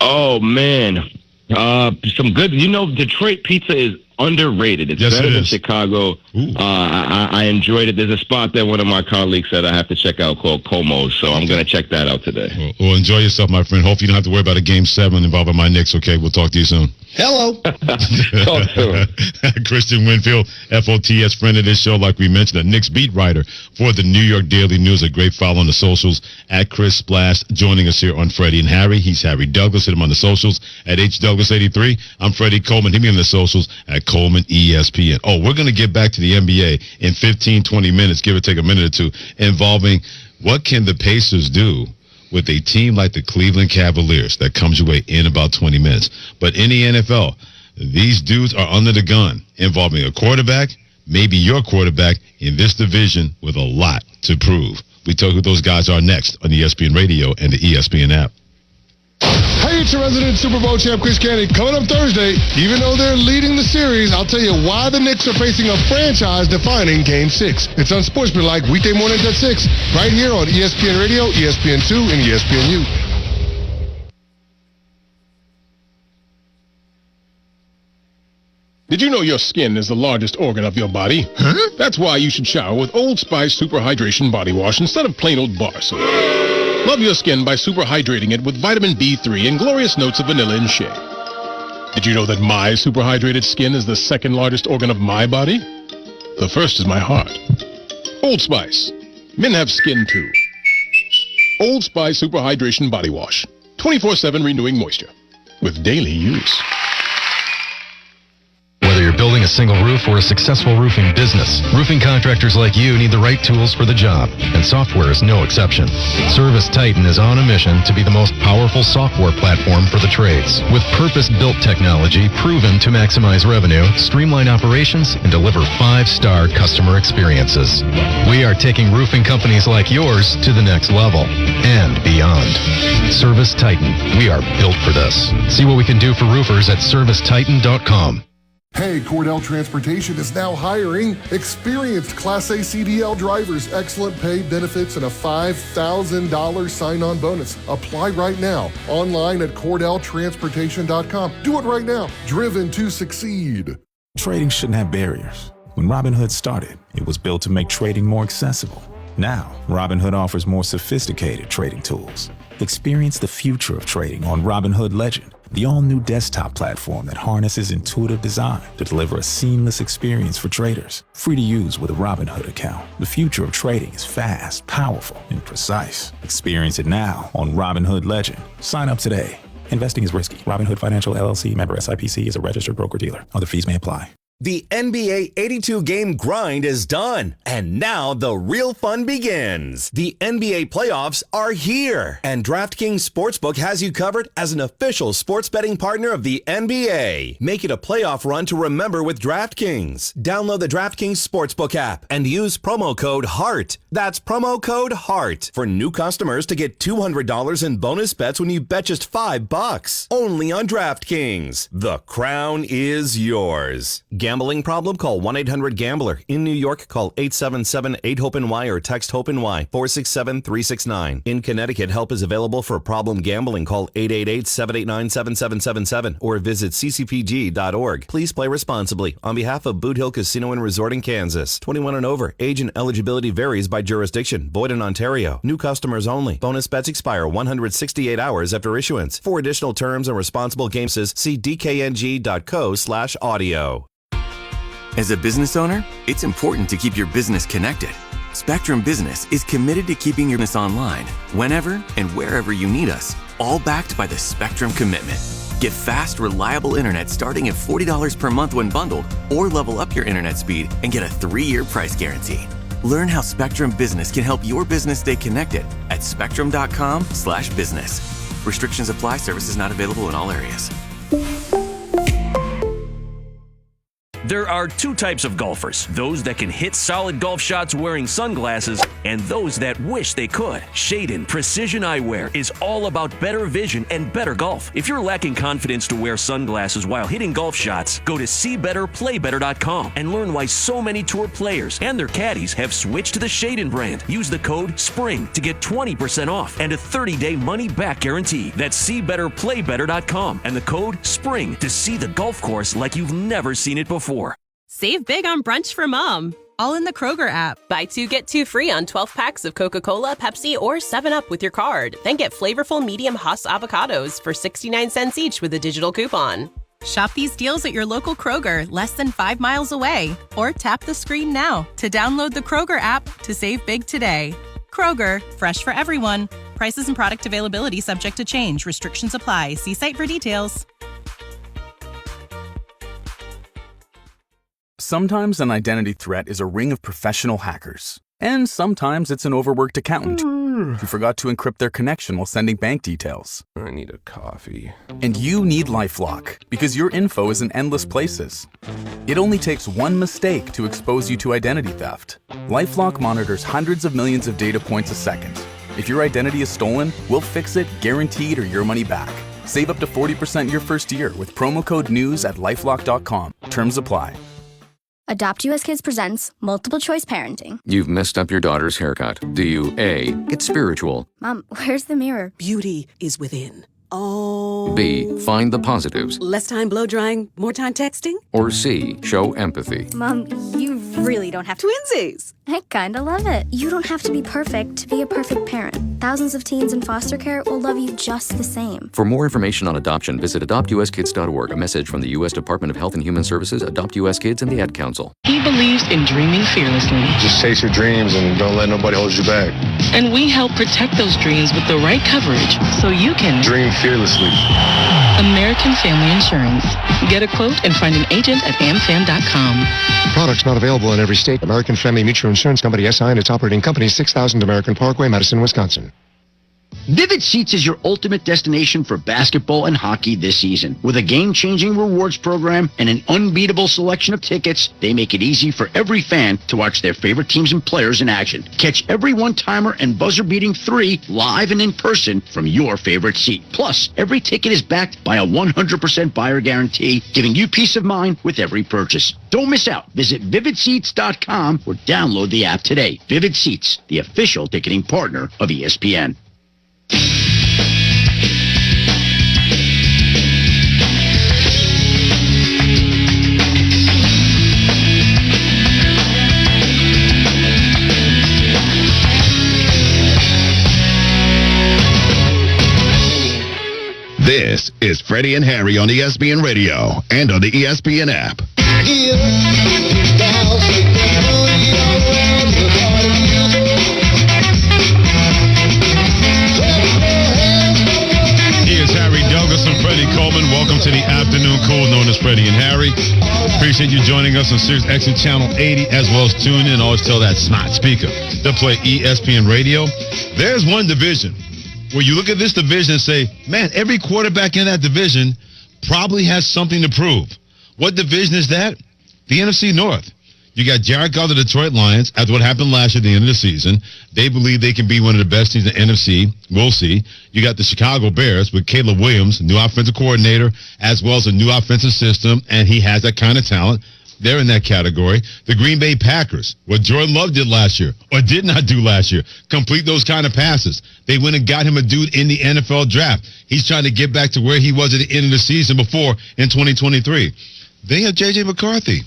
Oh, man. Some good, Detroit pizza is underrated. It's better than Chicago. I enjoyed it. There's a spot that one of my colleagues said I have to check out called Como's, so I'm going to check that out today. Well, enjoy yourself, my friend. Hopefully you don't have to worry about a Game 7 involving my Knicks, okay? We'll talk to you soon. Hello. Talk to him. Christian Winfield, FOTS friend of this show, like we mentioned, a Knicks beat writer for the New York Daily News. A great follow on the socials at Chris Splash, joining us here on Freddie and Harry. He's Harry Douglas. Hit him on the socials at HDouglas83. I'm Freddie Coleman. Hit me on the socials at Coleman ESPN. Oh, we're going to get back to the NBA in 15, 20 minutes, give or take a minute or two, involving what can the Pacers do with a team like the Cleveland Cavaliers. That comes your way in about 20 minutes. But in the NFL, these dudes are under the gun, involving a quarterback, maybe your quarterback, in this division with a lot to prove. We tell who those guys are next on ESPN Radio and the ESPN app. Hey, it's your resident Super Bowl champ, Chris Candy. Coming up Thursday, even though they're leading the series, I'll tell you why the Knicks are facing a franchise-defining Game 6. It's Unsportsmanlike, weekday mornings at 6, right here on ESPN Radio, ESPN2, and ESPNU. Did you know your skin is the largest organ of your body? Huh? That's why you should shower with Old Spice Super Hydration Body Wash instead of plain old bar soap. Love your skin by super hydrating it with vitamin B3 and glorious notes of vanilla and shea. Did you know that my super hydrated skin is the second largest organ of my body? The first is my heart. Old Spice. Men have skin too. Old Spice Super Hydration Body Wash. 24/7 renewing moisture. With daily use. Whether you're building a single roof or a successful roofing business, roofing contractors like you need the right tools for the job, and software is no exception. Service Titan is on a mission to be the most powerful software platform for the trades, with purpose-built technology proven to maximize revenue, streamline operations, and deliver 5-star customer experiences. We are taking roofing companies like yours to the next level and beyond. Service Titan, we are built for this. See what we can do for roofers at servicetitan.com. Hey, Cordell Transportation is now hiring experienced Class A CDL drivers, excellent pay, benefits, and a $5,000 sign-on bonus. Apply right now, online at CordellTransportation.com. Do it right now. Driven to succeed. Trading shouldn't have barriers. When Robinhood started, it was built to make trading more accessible. Now, Robinhood offers more sophisticated trading tools. Experience the future of trading on Robinhood Legend, the all-new desktop platform that harnesses intuitive design to deliver a seamless experience for traders. Free to use with a Robinhood account. The future of trading is fast, powerful, and precise. Experience it now on Robinhood Legend. Sign up today. Investing is risky. Robinhood Financial LLC member SIPC is a registered broker-dealer. Other fees may apply. The NBA 82-game grind is done, and now the real fun begins. The NBA playoffs are here, and DraftKings Sportsbook has you covered as an official sports betting partner of the NBA. Make it a playoff run to remember with DraftKings. Download the DraftKings Sportsbook app and use promo code HEART. That's promo code HEART for new customers to get $200 in bonus bets when you bet just $5. Only on DraftKings. The crown is yours. Gambling problem? Call 1-800-GAMBLER. In New York, call 877-8-HOPE-NY or text HOPE-NY 467-369. In Connecticut, help is available for problem gambling. Call 888-789-7777 or visit ccpg.org. Please play responsibly. On behalf of Boot Hill Casino and Resort in Kansas. 21 and over. Age and eligibility varies by jurisdiction. Void in Ontario. New customers only. Bonus bets expire 168 hours after issuance. For additional terms and responsible games, see dkng.co/audio. As a business owner, it's important to keep your business connected. Spectrum Business is committed to keeping your business online, whenever and wherever you need us, all backed by the Spectrum Commitment. Get fast, reliable internet starting at $40 per month when bundled, or level up your internet speed and get a 3-year price guarantee. Learn how Spectrum Business can help your business stay connected at spectrum.com/business. Restrictions apply. Services not available in all areas. There are two types of golfers, those that can hit solid golf shots wearing sunglasses and those that wish they could. Shaden Precision Eyewear is all about better vision and better golf. If you're lacking confidence to wear sunglasses while hitting golf shots, go to SeeBetterPlayBetter.com and learn why so many tour players and their caddies have switched to the Shaden brand. Use the code SPRING to get 20% off and a 30-day money-back guarantee. That's SeeBetterPlayBetter.com and the code SPRING to see the golf course like you've never seen it before. Save big on brunch for mom, all in the Kroger app. Buy 2, get 2 free on 12 packs of Coca-Cola, Pepsi, or 7-Up with your card. Then get flavorful medium Hass avocados for 69 cents each with a digital coupon. Shop these deals at your local Kroger, less than 5 miles away. Or tap the screen now to download the Kroger app to save big today. Kroger, fresh for everyone. Prices and product availability subject to change. Restrictions apply. See site for details. Sometimes an identity threat is a ring of professional hackers. And sometimes it's an overworked accountant who forgot to encrypt their connection while sending bank details. I need a coffee. And you need LifeLock, because your info is in endless places. It only takes one mistake to expose you to identity theft. LifeLock monitors hundreds of millions of data points a second. If your identity is stolen, we'll fix it, guaranteed, or your money back. Save up to 40% your first year with promo code NEWS at LifeLock.com. Terms apply. Adopt US Kids presents Multiple Choice Parenting. You've messed up your daughter's haircut. Do you A, get spiritual? Mom, where's the mirror? Beauty is within. Oh. B, find the positives? Less time blow drying, more time texting? Or C, show empathy? Mom, you really don't have to. Twinsies! I kinda love it. You don't have to be perfect to be a perfect parent. Thousands of teens in foster care will love you just the same. For more information on adoption, visit adoptuskids.org. A message from the U.S. Department of Health and Human Services, Adopt U.S. Kids, and the Ad Council. He believes in dreaming fearlessly. Just chase your dreams and don't let nobody hold you back. And we help protect those dreams with the right coverage so you can dream fearlessly. American Family Insurance. Get a quote and find an agent at amfam.com. Products not available in every state. American Family Mutual Insurance Company, SI, and its operating company, 6000 American Parkway, Madison, Wisconsin. Vivid Seats is your ultimate destination for basketball and hockey this season. With a game-changing rewards program and an unbeatable selection of tickets, they make it easy for every fan to watch their favorite teams and players in action. Catch every one-timer and buzzer-beating 3 live and in person from your favorite seat. Plus, every ticket is backed by a 100% buyer guarantee, giving you peace of mind with every purchase. Don't miss out. Visit VividSeats.com or download the app today. Vivid Seats, the official ticketing partner of ESPN. This is Freddie and Harry on ESPN Radio and on the ESPN app. Here's Harry Douglas and Freddie Coleman. Welcome to the afternoon cool known as Freddie and Harry. Appreciate appreciate you joining us on Sirius XM Channel 80, as well as tune in. Always tell that smart speaker to play ESPN Radio. There's one division where you look at this division and say, man, every quarterback in that division probably has something to prove. What division is that? The NFC North. You got Jared Goff, the Detroit Lions, after what happened last year at the end of the season. They believe they can be one of the best teams in the NFC. We'll see. You got the Chicago Bears with Caleb Williams, new offensive coordinator, as well as a new offensive system, and he has that kind of talent. They're in that category. The Green Bay Packers, what Jordan Love did last year, or did not do last year, complete those kind of passes. They went and got him a dude in the NFL draft. He's trying to get back to where he was at the end of the season before in 2023. They have J.J. McCarthy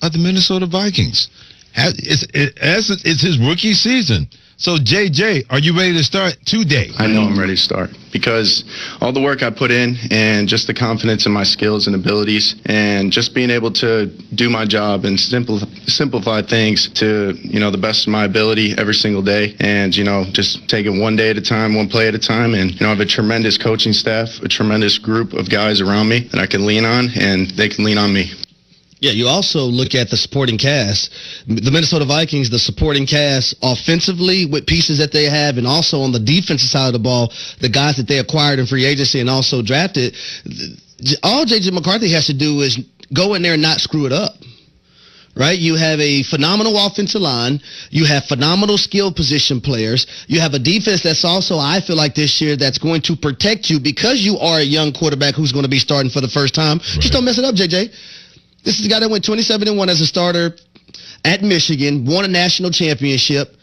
of the Minnesota Vikings. It's his rookie season. So, JJ, are you ready to start today? I know I'm ready to start because all the work I put in and just the confidence in my skills and abilities and just being able to do my job and simplify things to, the best of my ability every single day and, just taking one day at a time, one play at a time. And, I have a tremendous coaching staff, a tremendous group of guys around me that I can lean on and they can lean on me. Yeah, you also look at the supporting cast. The Minnesota Vikings, the supporting cast offensively with pieces that they have, and also on the defensive side of the ball, the guys that they acquired in free agency and also drafted. All J.J. McCarthy has to do is go in there and not screw it up. Right? You have a phenomenal offensive line. You have phenomenal skill position players. You have a defense that's also, I feel like this year, that's going to protect you because you are a young quarterback who's going to be starting for the first time. Right. Just don't mess it up, J.J. This is a guy that went 27-1 as a starter at Michigan, won a national championship,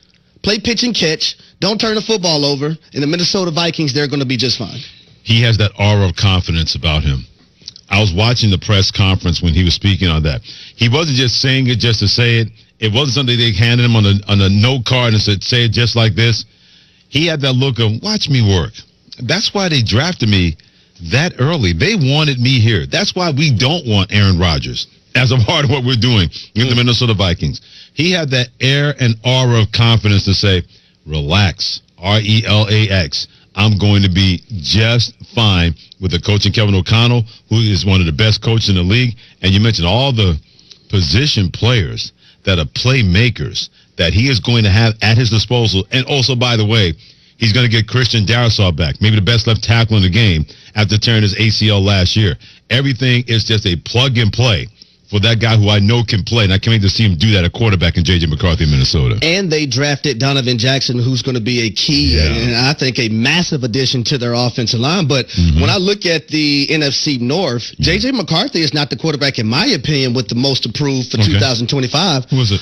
played pitch and catch, don't turn the football over, and the Minnesota Vikings, they're going to be just fine. He has that aura of confidence about him. I was watching the press conference when he was speaking on that. He wasn't just saying it just to say it. It wasn't something they handed him on a note card and said, say it just like this. He had that look of, watch me work. That's why they drafted me that early. They wanted me here. That's why we don't want Aaron Rodgers as a part of what we're doing in the Minnesota Vikings. He had that air and aura of confidence to say, relax, RELAX. I'm going to be just fine with the coach, Kevin O'Connell, who is one of the best coaches in the league. And you mentioned all the position players that are playmakers that he is going to have at his disposal. And also, by the way, he's going to get Christian Darrisaw back, maybe the best left tackle in the game after tearing his ACL last year. Everything is just a plug-and-play for that guy who I know can play, and I can't wait to see him do that at quarterback in J.J. McCarthy in Minnesota. And they drafted Donovan Jackson, who's going to be a key and I think a massive addition to their offensive line. But when I look at the NFC North, J.J. McCarthy is not the quarterback, in my opinion, with the most approved for 2025. Who is it?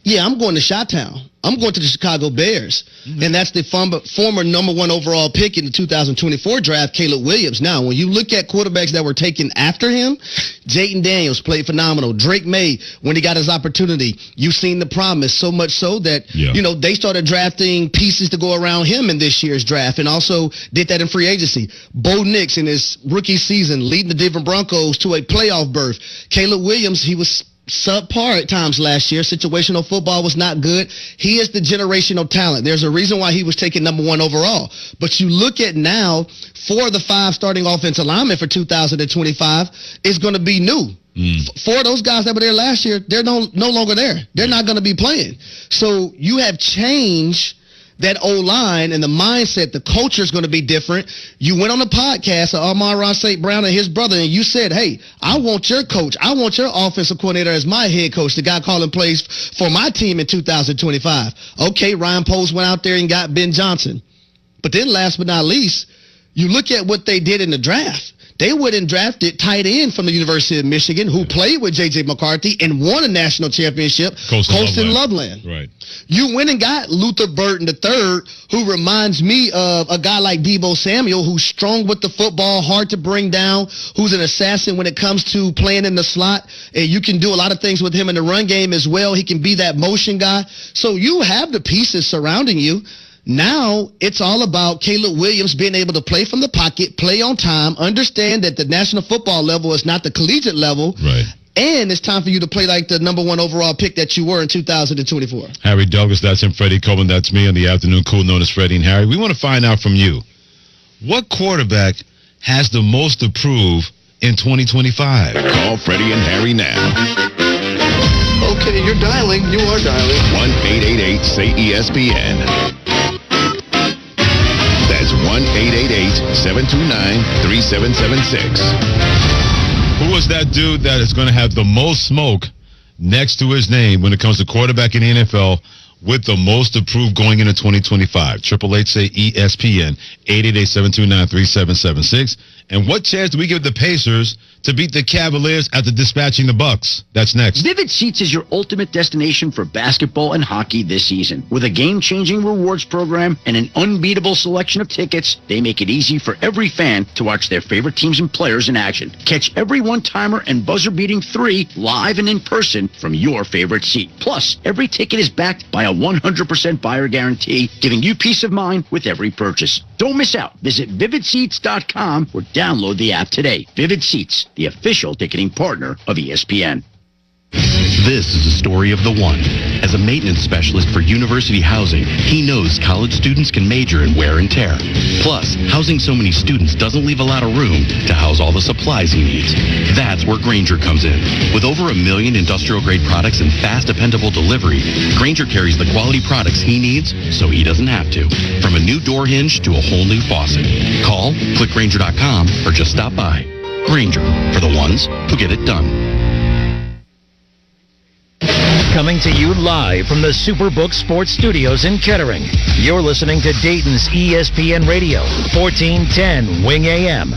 Yeah, I'm going to Chi-Town. I'm going to the Chicago Bears. And that's the former number 1 overall pick in the 2024 draft, Caleb Williams. Now, when you look at quarterbacks that were taken after him, Jayden Daniels played phenomenal. Drake May, when he got his opportunity, you've seen the promise, so much so that, they started drafting pieces to go around him in this year's draft and also did that in free agency. Bo Nix in his rookie season leading the Denver Broncos to a playoff berth. Caleb Williams, he was subpar at times last year. Situational football was not good. He is the generational talent. There's a reason why he was taken number 1 overall. But you look at now, 4 of the 5 starting offensive linemen for 2025 is going to be new. 4 of those guys that were there last year, they're no longer there. They're not going to be playing. So you have changed that O-line and the mindset, the culture is going to be different. You went on the podcast of Amon-Ra St. Brown and his brother, and you said, hey, I want your coach. I want your offensive coordinator as my head coach, the guy calling plays for my team in 2025. Okay, Ryan Poles went out there and got Ben Johnson. But then last but not least, you look at what they did in the draft. They went and drafted tight end from the University of Michigan who played with J.J. McCarthy and won a national championship, Colston Loveland. Right. You went and got Luther Burton III, who reminds me of a guy like Deebo Samuel, who's strong with the football, hard to bring down, who's an assassin when it comes to playing in the slot. And you can do a lot of things with him in the run game as well. He can be that motion guy. So you have the pieces surrounding you. Now it's all about Caleb Williams being able to play from the pocket, play on time, understand that the national football level is not the collegiate level. Right. And it's time for you to play like the number 1 overall pick that you were in 2024. Harry Douglas, that's him. Freddie Coleman, that's me on the afternoon cool known as Freddie and Harry. We want to find out from you, what quarterback has the most to prove in 2025? Call Freddie and Harry now. dialing. You are dialing. 1-888-SAY-ESPN. That's 1-888-729-3776. Who was that dude that is going to have the most smoke next to his name when it comes to quarterback in the NFL with the most approved going into 2025? 888-SAY-ESPN, 888-729-3776. And what chance do we give the Pacers to beat the Cavaliers after dispatching the Bucks? That's next. Vivid Seats is your ultimate destination for basketball and hockey this season. With a game-changing rewards program and an unbeatable selection of tickets, they make it easy for every fan to watch their favorite teams and players in action. Catch every one-timer and buzzer-beating 3 live and in person from your favorite seat. Plus, every ticket is backed by a 100% buyer guarantee, giving you peace of mind with every purchase. Don't miss out. Visit VividSeats.com or download the app today. Vivid Seats, the official ticketing partner of ESPN. This is the story of the one. As a maintenance specialist for university housing, he knows college students can major in wear and tear. Plus, housing so many students doesn't leave a lot of room to house all the supplies he needs. That's where Grainger comes in. With over 1 million industrial-grade products and fast, dependable delivery, Grainger carries the quality products he needs so he doesn't have to. From a new door hinge to a whole new faucet. Call, click Grainger.com, or just stop by. Grainger, for the ones who get it done. Coming to you live from the Superbook Sports Studios in Kettering. You're listening to Dayton's ESPN Radio, 1410 Wing AM.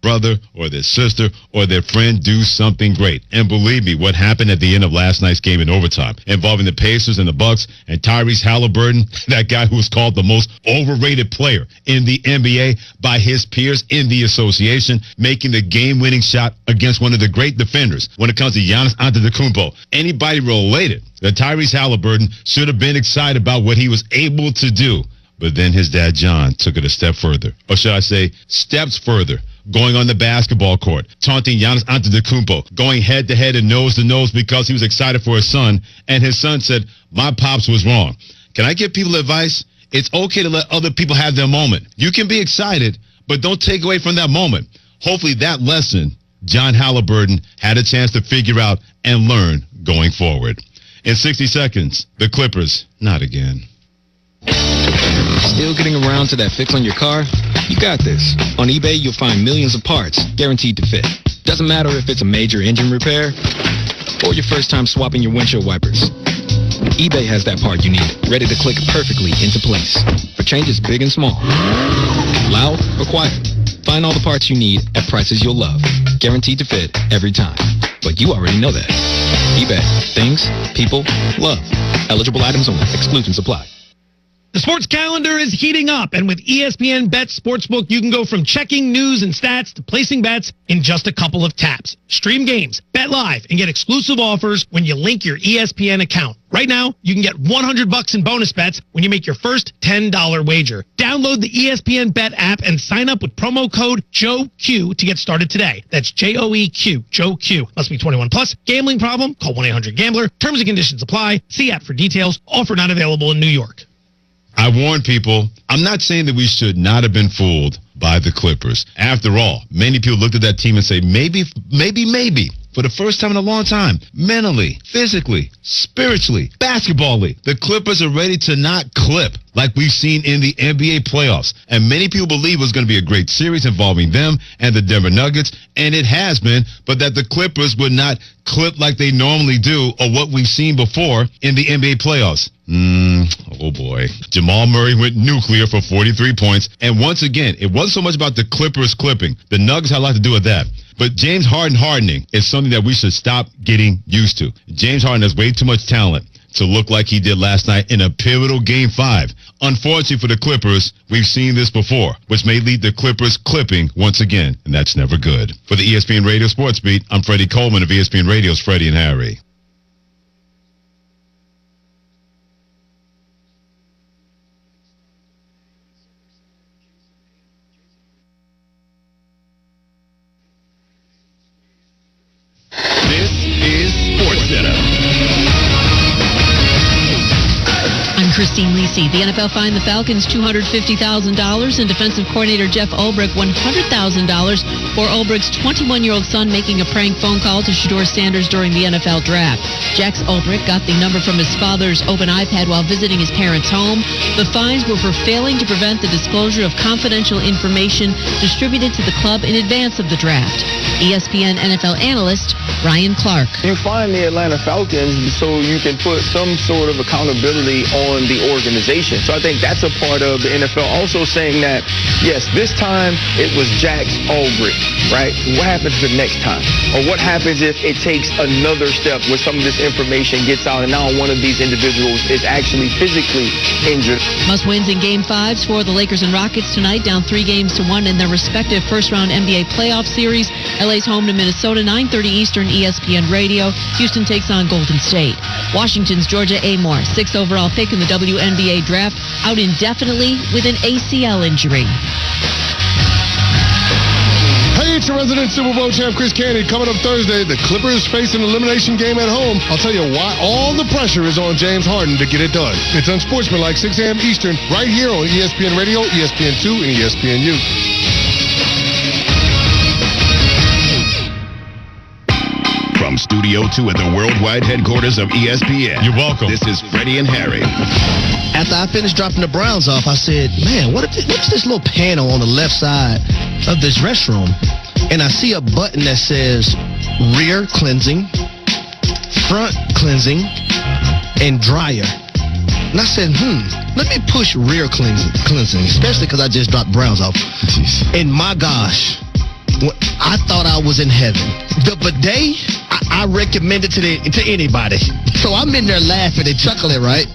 Brother or their sister or their friend do something great. And believe me, what happened at the end of last night's game in overtime involving the Pacers and the Bucks and Tyrese Halliburton, that guy who was called the most overrated player in the NBA by his peers in the association, making the game-winning shot against one of the great defenders when it comes to Giannis Antetokounmpo. Anybody related that Tyrese Halliburton should have been excited about what he was able to do. But then his dad, John, took it a step further. Or should I say, steps further. Going on the basketball court, taunting Giannis Antetokounmpo, going head-to-head and nose-to-nose because he was excited for his son, and his son said, my pops was wrong. Can I give people advice? It's okay to let other people have their moment. You can be excited, but don't take away from that moment. Hopefully that lesson, John Halliburton had a chance to figure out and learn going forward. In 60 seconds, the Clippers, not again. Still getting around to that fix on your car? You got this. On eBay, you'll find millions of parts guaranteed to fit. Doesn't matter if it's a major engine repair or your first time swapping your windshield wipers. eBay has that part you need, ready to click perfectly into place for changes big and small. Loud or quiet, find all the parts you need at prices you'll love. Guaranteed to fit every time. But you already know that. eBay. Things, people, love. Eligible items only. Exclusions apply. The sports calendar is heating up, and with ESPN Bet Sportsbook, you can go from checking news and stats to placing bets in just a couple of taps. Stream games, bet live, and get exclusive offers when you link your ESPN account. Right now, you can get $100 in bonus bets when you make your first $10 wager. Download the ESPN Bet app and sign up with promo code JOEQ to get started today. That's JOEQ, JOEQ. Must be 21 plus. Gambling problem? Call 1-800-GAMBLER. Terms and conditions apply. See app for details. Offer not available in New York. I warn people, I'm not saying that we should not have been fooled by the Clippers. After all, many people looked at that team and say, maybe, for the first time in a long time, mentally, physically, spiritually, basketball-y, the Clippers are ready to not clip like we've seen in the NBA playoffs. And many people believe it was going to be a great series involving them and the Denver Nuggets, and it has been, but that the Clippers would not clip like they normally do or what we've seen before in the NBA playoffs. Oh boy. Jamal Murray went nuclear for 43 points. And once again, it wasn't so much about the Clippers clipping. The Nuggets had a lot to do with that. But James Harden hardening is something that we should stop getting used to. James Harden has way too much talent to look like he did last night in a pivotal Game 5. Unfortunately for the Clippers, we've seen this before, which may lead the Clippers clipping once again, and that's never good. For the ESPN Radio Sports Beat, I'm Freddie Coleman of ESPN Radio's Freddie and Harry. This is SportsCenter. I'm Christine Lisi. The NFL fined the Falcons $250,000 and defensive coordinator Jeff Ulbrich $100,000 for Ulbrich's 21-year-old son making a prank phone call to Shedeur Sanders during the NFL draft. Jax Ulbrich got the number from his father's open iPad while visiting his parents' home. The fines were for failing to prevent the disclosure of confidential information distributed to the club in advance of the draft. ESPN NFL analyst Ryan Clark. You find the Atlanta Falcons so you can put some sort of accountability on the organization. So I think that's a part of the NFL also saying that, yes, this time it was Jax Ulbrich, right? What happens the next time? Or what happens if it takes another step where some of this information gets out and now one of these individuals is actually physically injured? Must-wins in Game 5s for the Lakers and Rockets tonight, down 3-1 in their respective first-round NBA playoff series. LA's home to Minnesota, 9:30 Eastern, ESPN Radio. Houston takes on Golden State. Washington's Georgia Amore, 6th overall pick in the WNBA draft, out indefinitely with an ACL injury. Hey, it's your resident Super Bowl champ, Chris Candy. Coming up Thursday, the Clippers face an elimination game at home. I'll tell you why all the pressure is on James Harden to get it done. It's Unsportsmanlike, 6 a.m. Eastern, right here on ESPN Radio, ESPN2, and ESPNU. From Studio 2 at the worldwide headquarters of ESPN. You're welcome. This is Freddie and Harry. After I finished dropping the Browns off, I said, man, what's this little panel on the left side of this restroom? And I see a button that says rear cleansing, front cleansing, and dryer. And I said, let me push rear cleansing, especially because I just dropped Browns off. Jeez. And my gosh, I thought I was in heaven. The bidet, I recommend it to anybody. So I'm in there laughing and chuckling, right?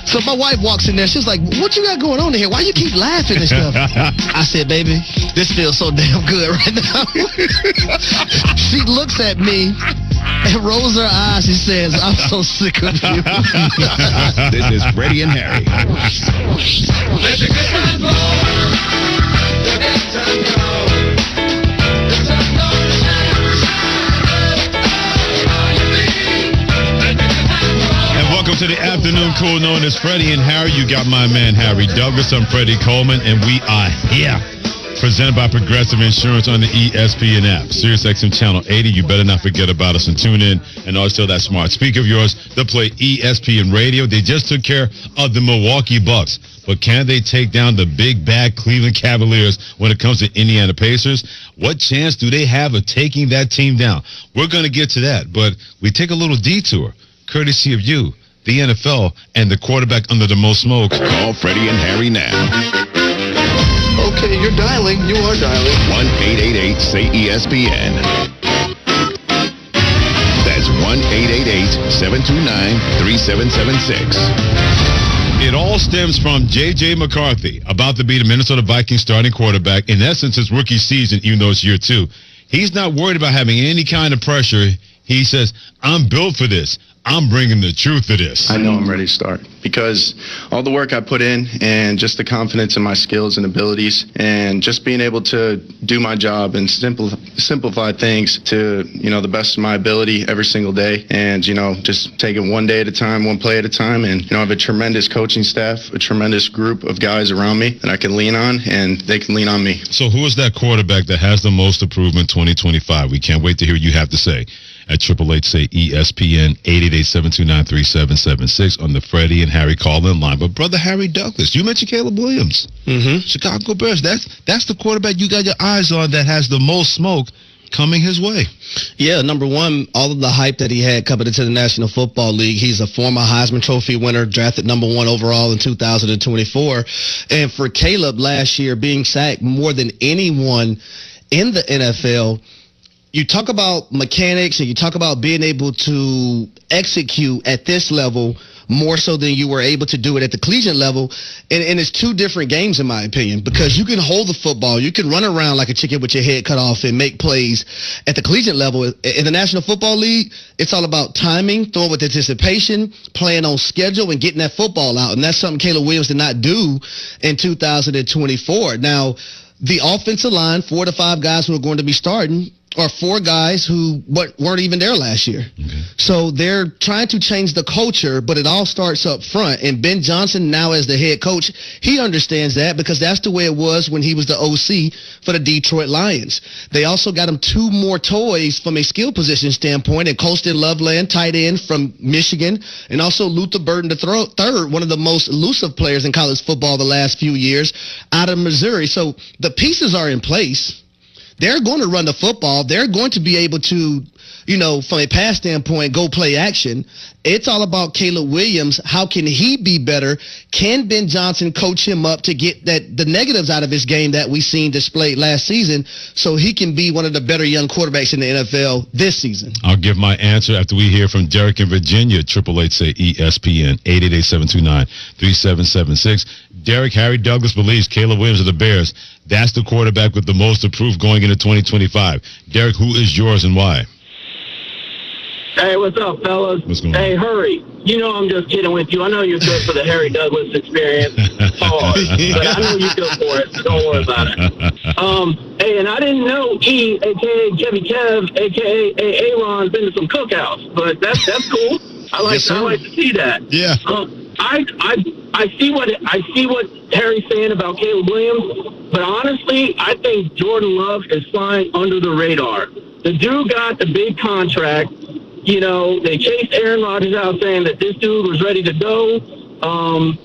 So my wife walks in there. She's like, what you got going on in here? Why you keep laughing and stuff? I said, baby, this feels so damn good right now. She looks at me and rolls her eyes. She says, I'm so sick of you. This is Freddie and Harry. Let the good times roll. The good times roll. Welcome to the afternoon cool known as Freddie and Harry. You got my man Harry Douglas. I'm Freddie Coleman, and we are here. Presented by Progressive Insurance on the ESPN app. SiriusXM Channel 80. You better not forget about us and tune in. And also that smart speaker of yours to play ESPN Radio. They just took care of the Milwaukee Bucks. But can they take down the big bad Cleveland Cavaliers when it comes to Indiana Pacers? What chance do they have of taking that team down? We're going to get to that. But we take a little detour, courtesy of you, the NFL, and the quarterback under the most smoke. Call Freddie and Harry now. Okay, you're dialing. You are dialing. 1-888-SAY-ESPN. That's 1-888-729-3776. It all stems from J.J. McCarthy, about to be the Minnesota Vikings starting quarterback. In essence, his rookie season, even though it's year 2. He's not worried about having any kind of pressure. He says, I'm built for this. I'm bringing the truth to this. I know I'm ready to start because all the work I put in and just the confidence in my skills and abilities and just being able to do my job and simplify things to, the best of my ability every single day and, just take it one day at a time, one play at a time. And, I have a tremendous coaching staff, a tremendous group of guys around me that I can lean on and they can lean on me. So who is that quarterback that has the most improvement 2025? We can't wait to hear what you have to say. At 888-SAY-ESPN, 888-729-3776 on the Freddie and Harry call-in line. But brother Harry Douglas, you mentioned Caleb Williams. Chicago Bears. That's the quarterback you got your eyes on that has the most smoke coming his way. Yeah, number one, all of the hype that he had coming into the National Football League. He's a former Heisman Trophy winner, drafted number 1 overall in 2024. And for Caleb last year, being sacked more than anyone in the NFL, you talk about mechanics and you talk about being able to execute at this level more so than you were able to do it at the collegiate level. And it's two different games, in my opinion, because you can hold the football. You can run around like a chicken with your head cut off and make plays at the collegiate level. In the National Football League, it's all about timing, throwing with anticipation, playing on schedule, and getting that football out. And that's something Caleb Williams did not do in 2024. Now, the offensive line, 4 to 5 guys who are going to be starting, are 4 guys who weren't even there last year. Okay. So they're trying to change the culture, but it all starts up front. And Ben Johnson, now as the head coach, he understands that because that's the way it was when he was the OC for the Detroit Lions. They also got him 2 more toys from a skill position standpoint, and Colston Loveland, tight end from Michigan, and also Luther Burden III, one of the most elusive players in college football the last few years, out of Missouri. So the pieces are in place. They're going to run the football. They're going to be able to, from a pass standpoint, go play action. It's all about Caleb Williams. How can he be better? Can Ben Johnson coach him up to get the negatives out of his game that we seen displayed last season so he can be one of the better young quarterbacks in the NFL this season? I'll give my answer after we hear from Derek in Virginia. 888-SAY-ESPN, 888-729-3776. Derek, Harry Douglas believes Caleb Williams of the Bears, that's the quarterback with the most approved going into 2025. Derek, who is yours and why? Hey, what's up, fellas? What's going on? Hey, hurry. I'm just kidding with you. I know you're good for the Harry Douglas experience. Hard. But I know you're good for it, so don't worry about it. Hey, and I didn't know E, a.k.a. Chevy Kev, a.k.a. Aaron's been to some cookouts, but that's cool. I like to see that. Yeah. I see what Harry's saying about Caleb Williams, but honestly, I think Jordan Love is flying under the radar. The dude got the big contract. They chased Aaron Rodgers out saying that this dude was ready to go.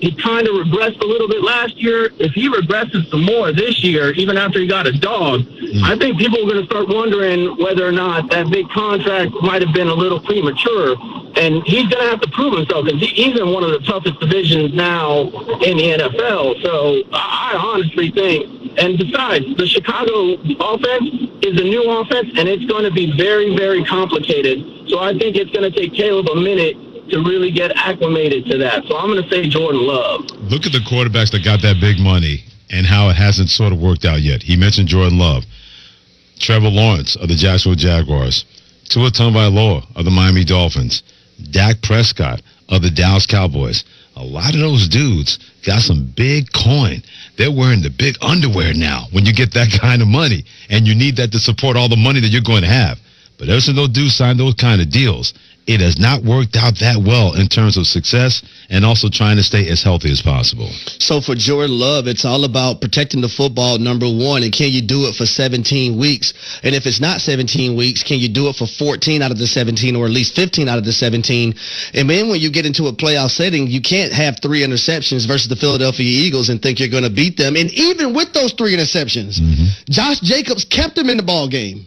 He kind of regressed a little bit last year. If he regresses some more this year, even after he got a dog, I think people are going to start wondering whether or not that big contract might have been a little premature. And he's going to have to prove himself because he's in one of the toughest divisions now in the NFL. So I honestly think, and besides, the Chicago offense is a new offense, and it's going to be very, very complicated. So I think it's going to take Caleb a minute to really get acclimated to that. So I'm going to say Jordan Love. Look at the quarterbacks that got that big money and how it hasn't sort of worked out yet. He mentioned Jordan Love, Trevor Lawrence of the Jacksonville Jaguars, Tua Tagovailoa of the Miami Dolphins, Dak Prescott of the Dallas Cowboys. A lot of those dudes got some big coin. They're wearing the big underwear now when you get that kind of money, and you need that to support all the money that you're going to have. But ever since those dudes signed those kind of deals, it has not worked out that well in terms of success and also trying to stay as healthy as possible. So for Jordan Love, it's all about protecting the football, number one, and can you do it for 17 weeks? And if it's not 17 weeks, can you do it for 14 out of the 17 or at least 15 out of the 17? And then when you get into a playoff setting, you can't have 3 interceptions versus the Philadelphia Eagles and think you're going to beat them. And even with those 3 interceptions, Josh Jacobs kept them in the ball game.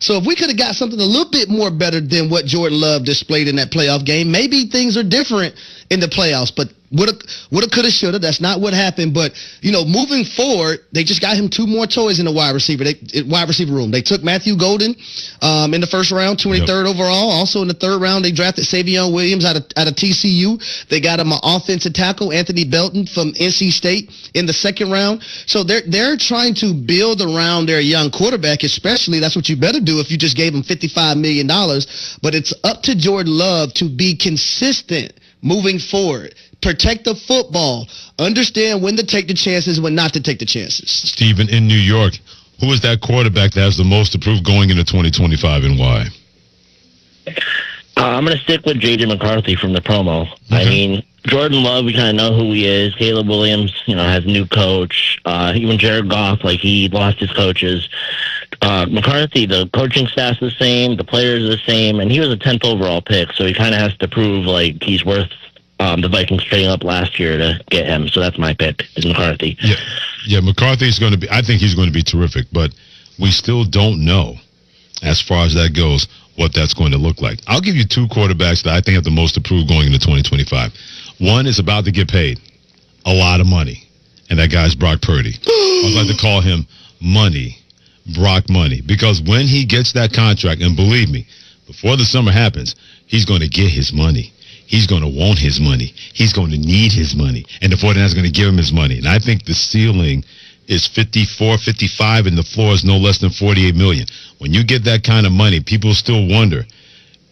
So if we could have got something a little bit more better than what Jordan Love displayed in that playoff game, maybe things are different in the playoffs. But woulda, coulda, shoulda. That's not what happened. But, moving forward, they just got him 2 more toys in the wide receiver room. They took Matthew Golden in the first round, 23rd overall. Also in the 3rd round, they drafted Savion Williams out of TCU. They got him an offensive tackle, Anthony Belton from NC State in the 2nd round. So they're trying to build around their young quarterback, especially. That's what you better do if you just gave him $55 million. But it's up to Jordan Love to be consistent moving forward. Protect the football. Understand when to take the chances, when not to take the chances. Steven, in New York, who is that quarterback that has the most approved going into 2025 and why? I'm going to stick with J.J. McCarthy from the promo. I mean, Jordan Love, we kind of know who he is. Caleb Williams, has a new coach. Even Jared Goff, he lost his coaches. McCarthy, the coaching staff's the same, the players are the same, and he was a 10th overall pick, so he kind of has to prove he's worth the Vikings trading up last year to get him. So that's my pick, is McCarthy. Yeah, McCarthy's going to be, I think he's going to be terrific, but we still don't know, as far as that goes, what that's going to look like. I'll give you 2 quarterbacks that I think have the most approved going into 2025. One is about to get paid a lot of money, and that guy's Brock Purdy. I'd like to call him Brock Money, because when he gets that contract, and believe me, before the summer happens, he's going to get his money. He's going to want his money. He's going to need his money. And the 49ers are going to give him his money. And I think the ceiling is 54, 55, and the floor is no less than 48 million. When you get that kind of money, people still wonder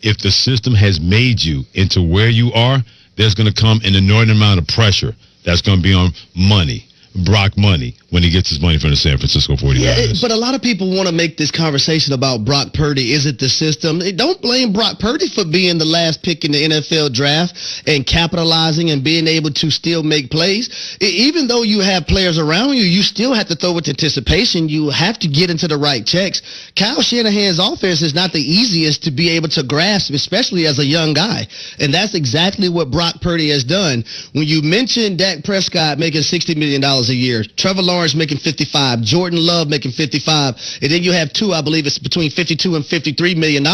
if the system has made you into where you are. There's going to come an inordinate amount of pressure that's going to be on money Brock money when he gets his money from the San Francisco 49ers. Yeah, but a lot of people want to make this conversation about Brock Purdy. Is it the system? Don't blame Brock Purdy for being the last pick in the NFL draft and capitalizing and being able to still make plays. Even though you have players around you, you still have to throw with anticipation. You have to get into the right checks. Kyle Shanahan's offense is not the easiest to be able to grasp, especially as a young guy. And that's exactly what Brock Purdy has done. When you mention Dak Prescott making $60 million a year, Trevor Lawrence making 55, Jordan Love making 55, and then you have two, I believe it's between 52 and $53 million.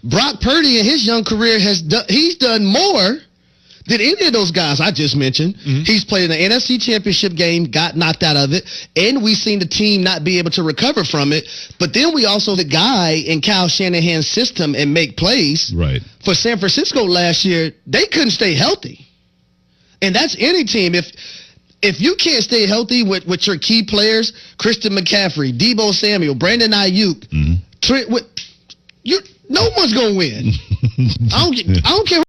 Brock Purdy in his young career he's done more than any of those guys I just mentioned. He's played in the NFC Championship game, got knocked out of it, and we've seen the team not be able to recover from it. But then we also the guy in Kyle Shanahan's system and make plays. Right. For San Francisco last year, they couldn't stay healthy. And that's any team. If you can't stay healthy with your key players, Christian McCaffrey, Deebo Samuel, Brandon Ayuk, Trent, no one's going to win. I don't care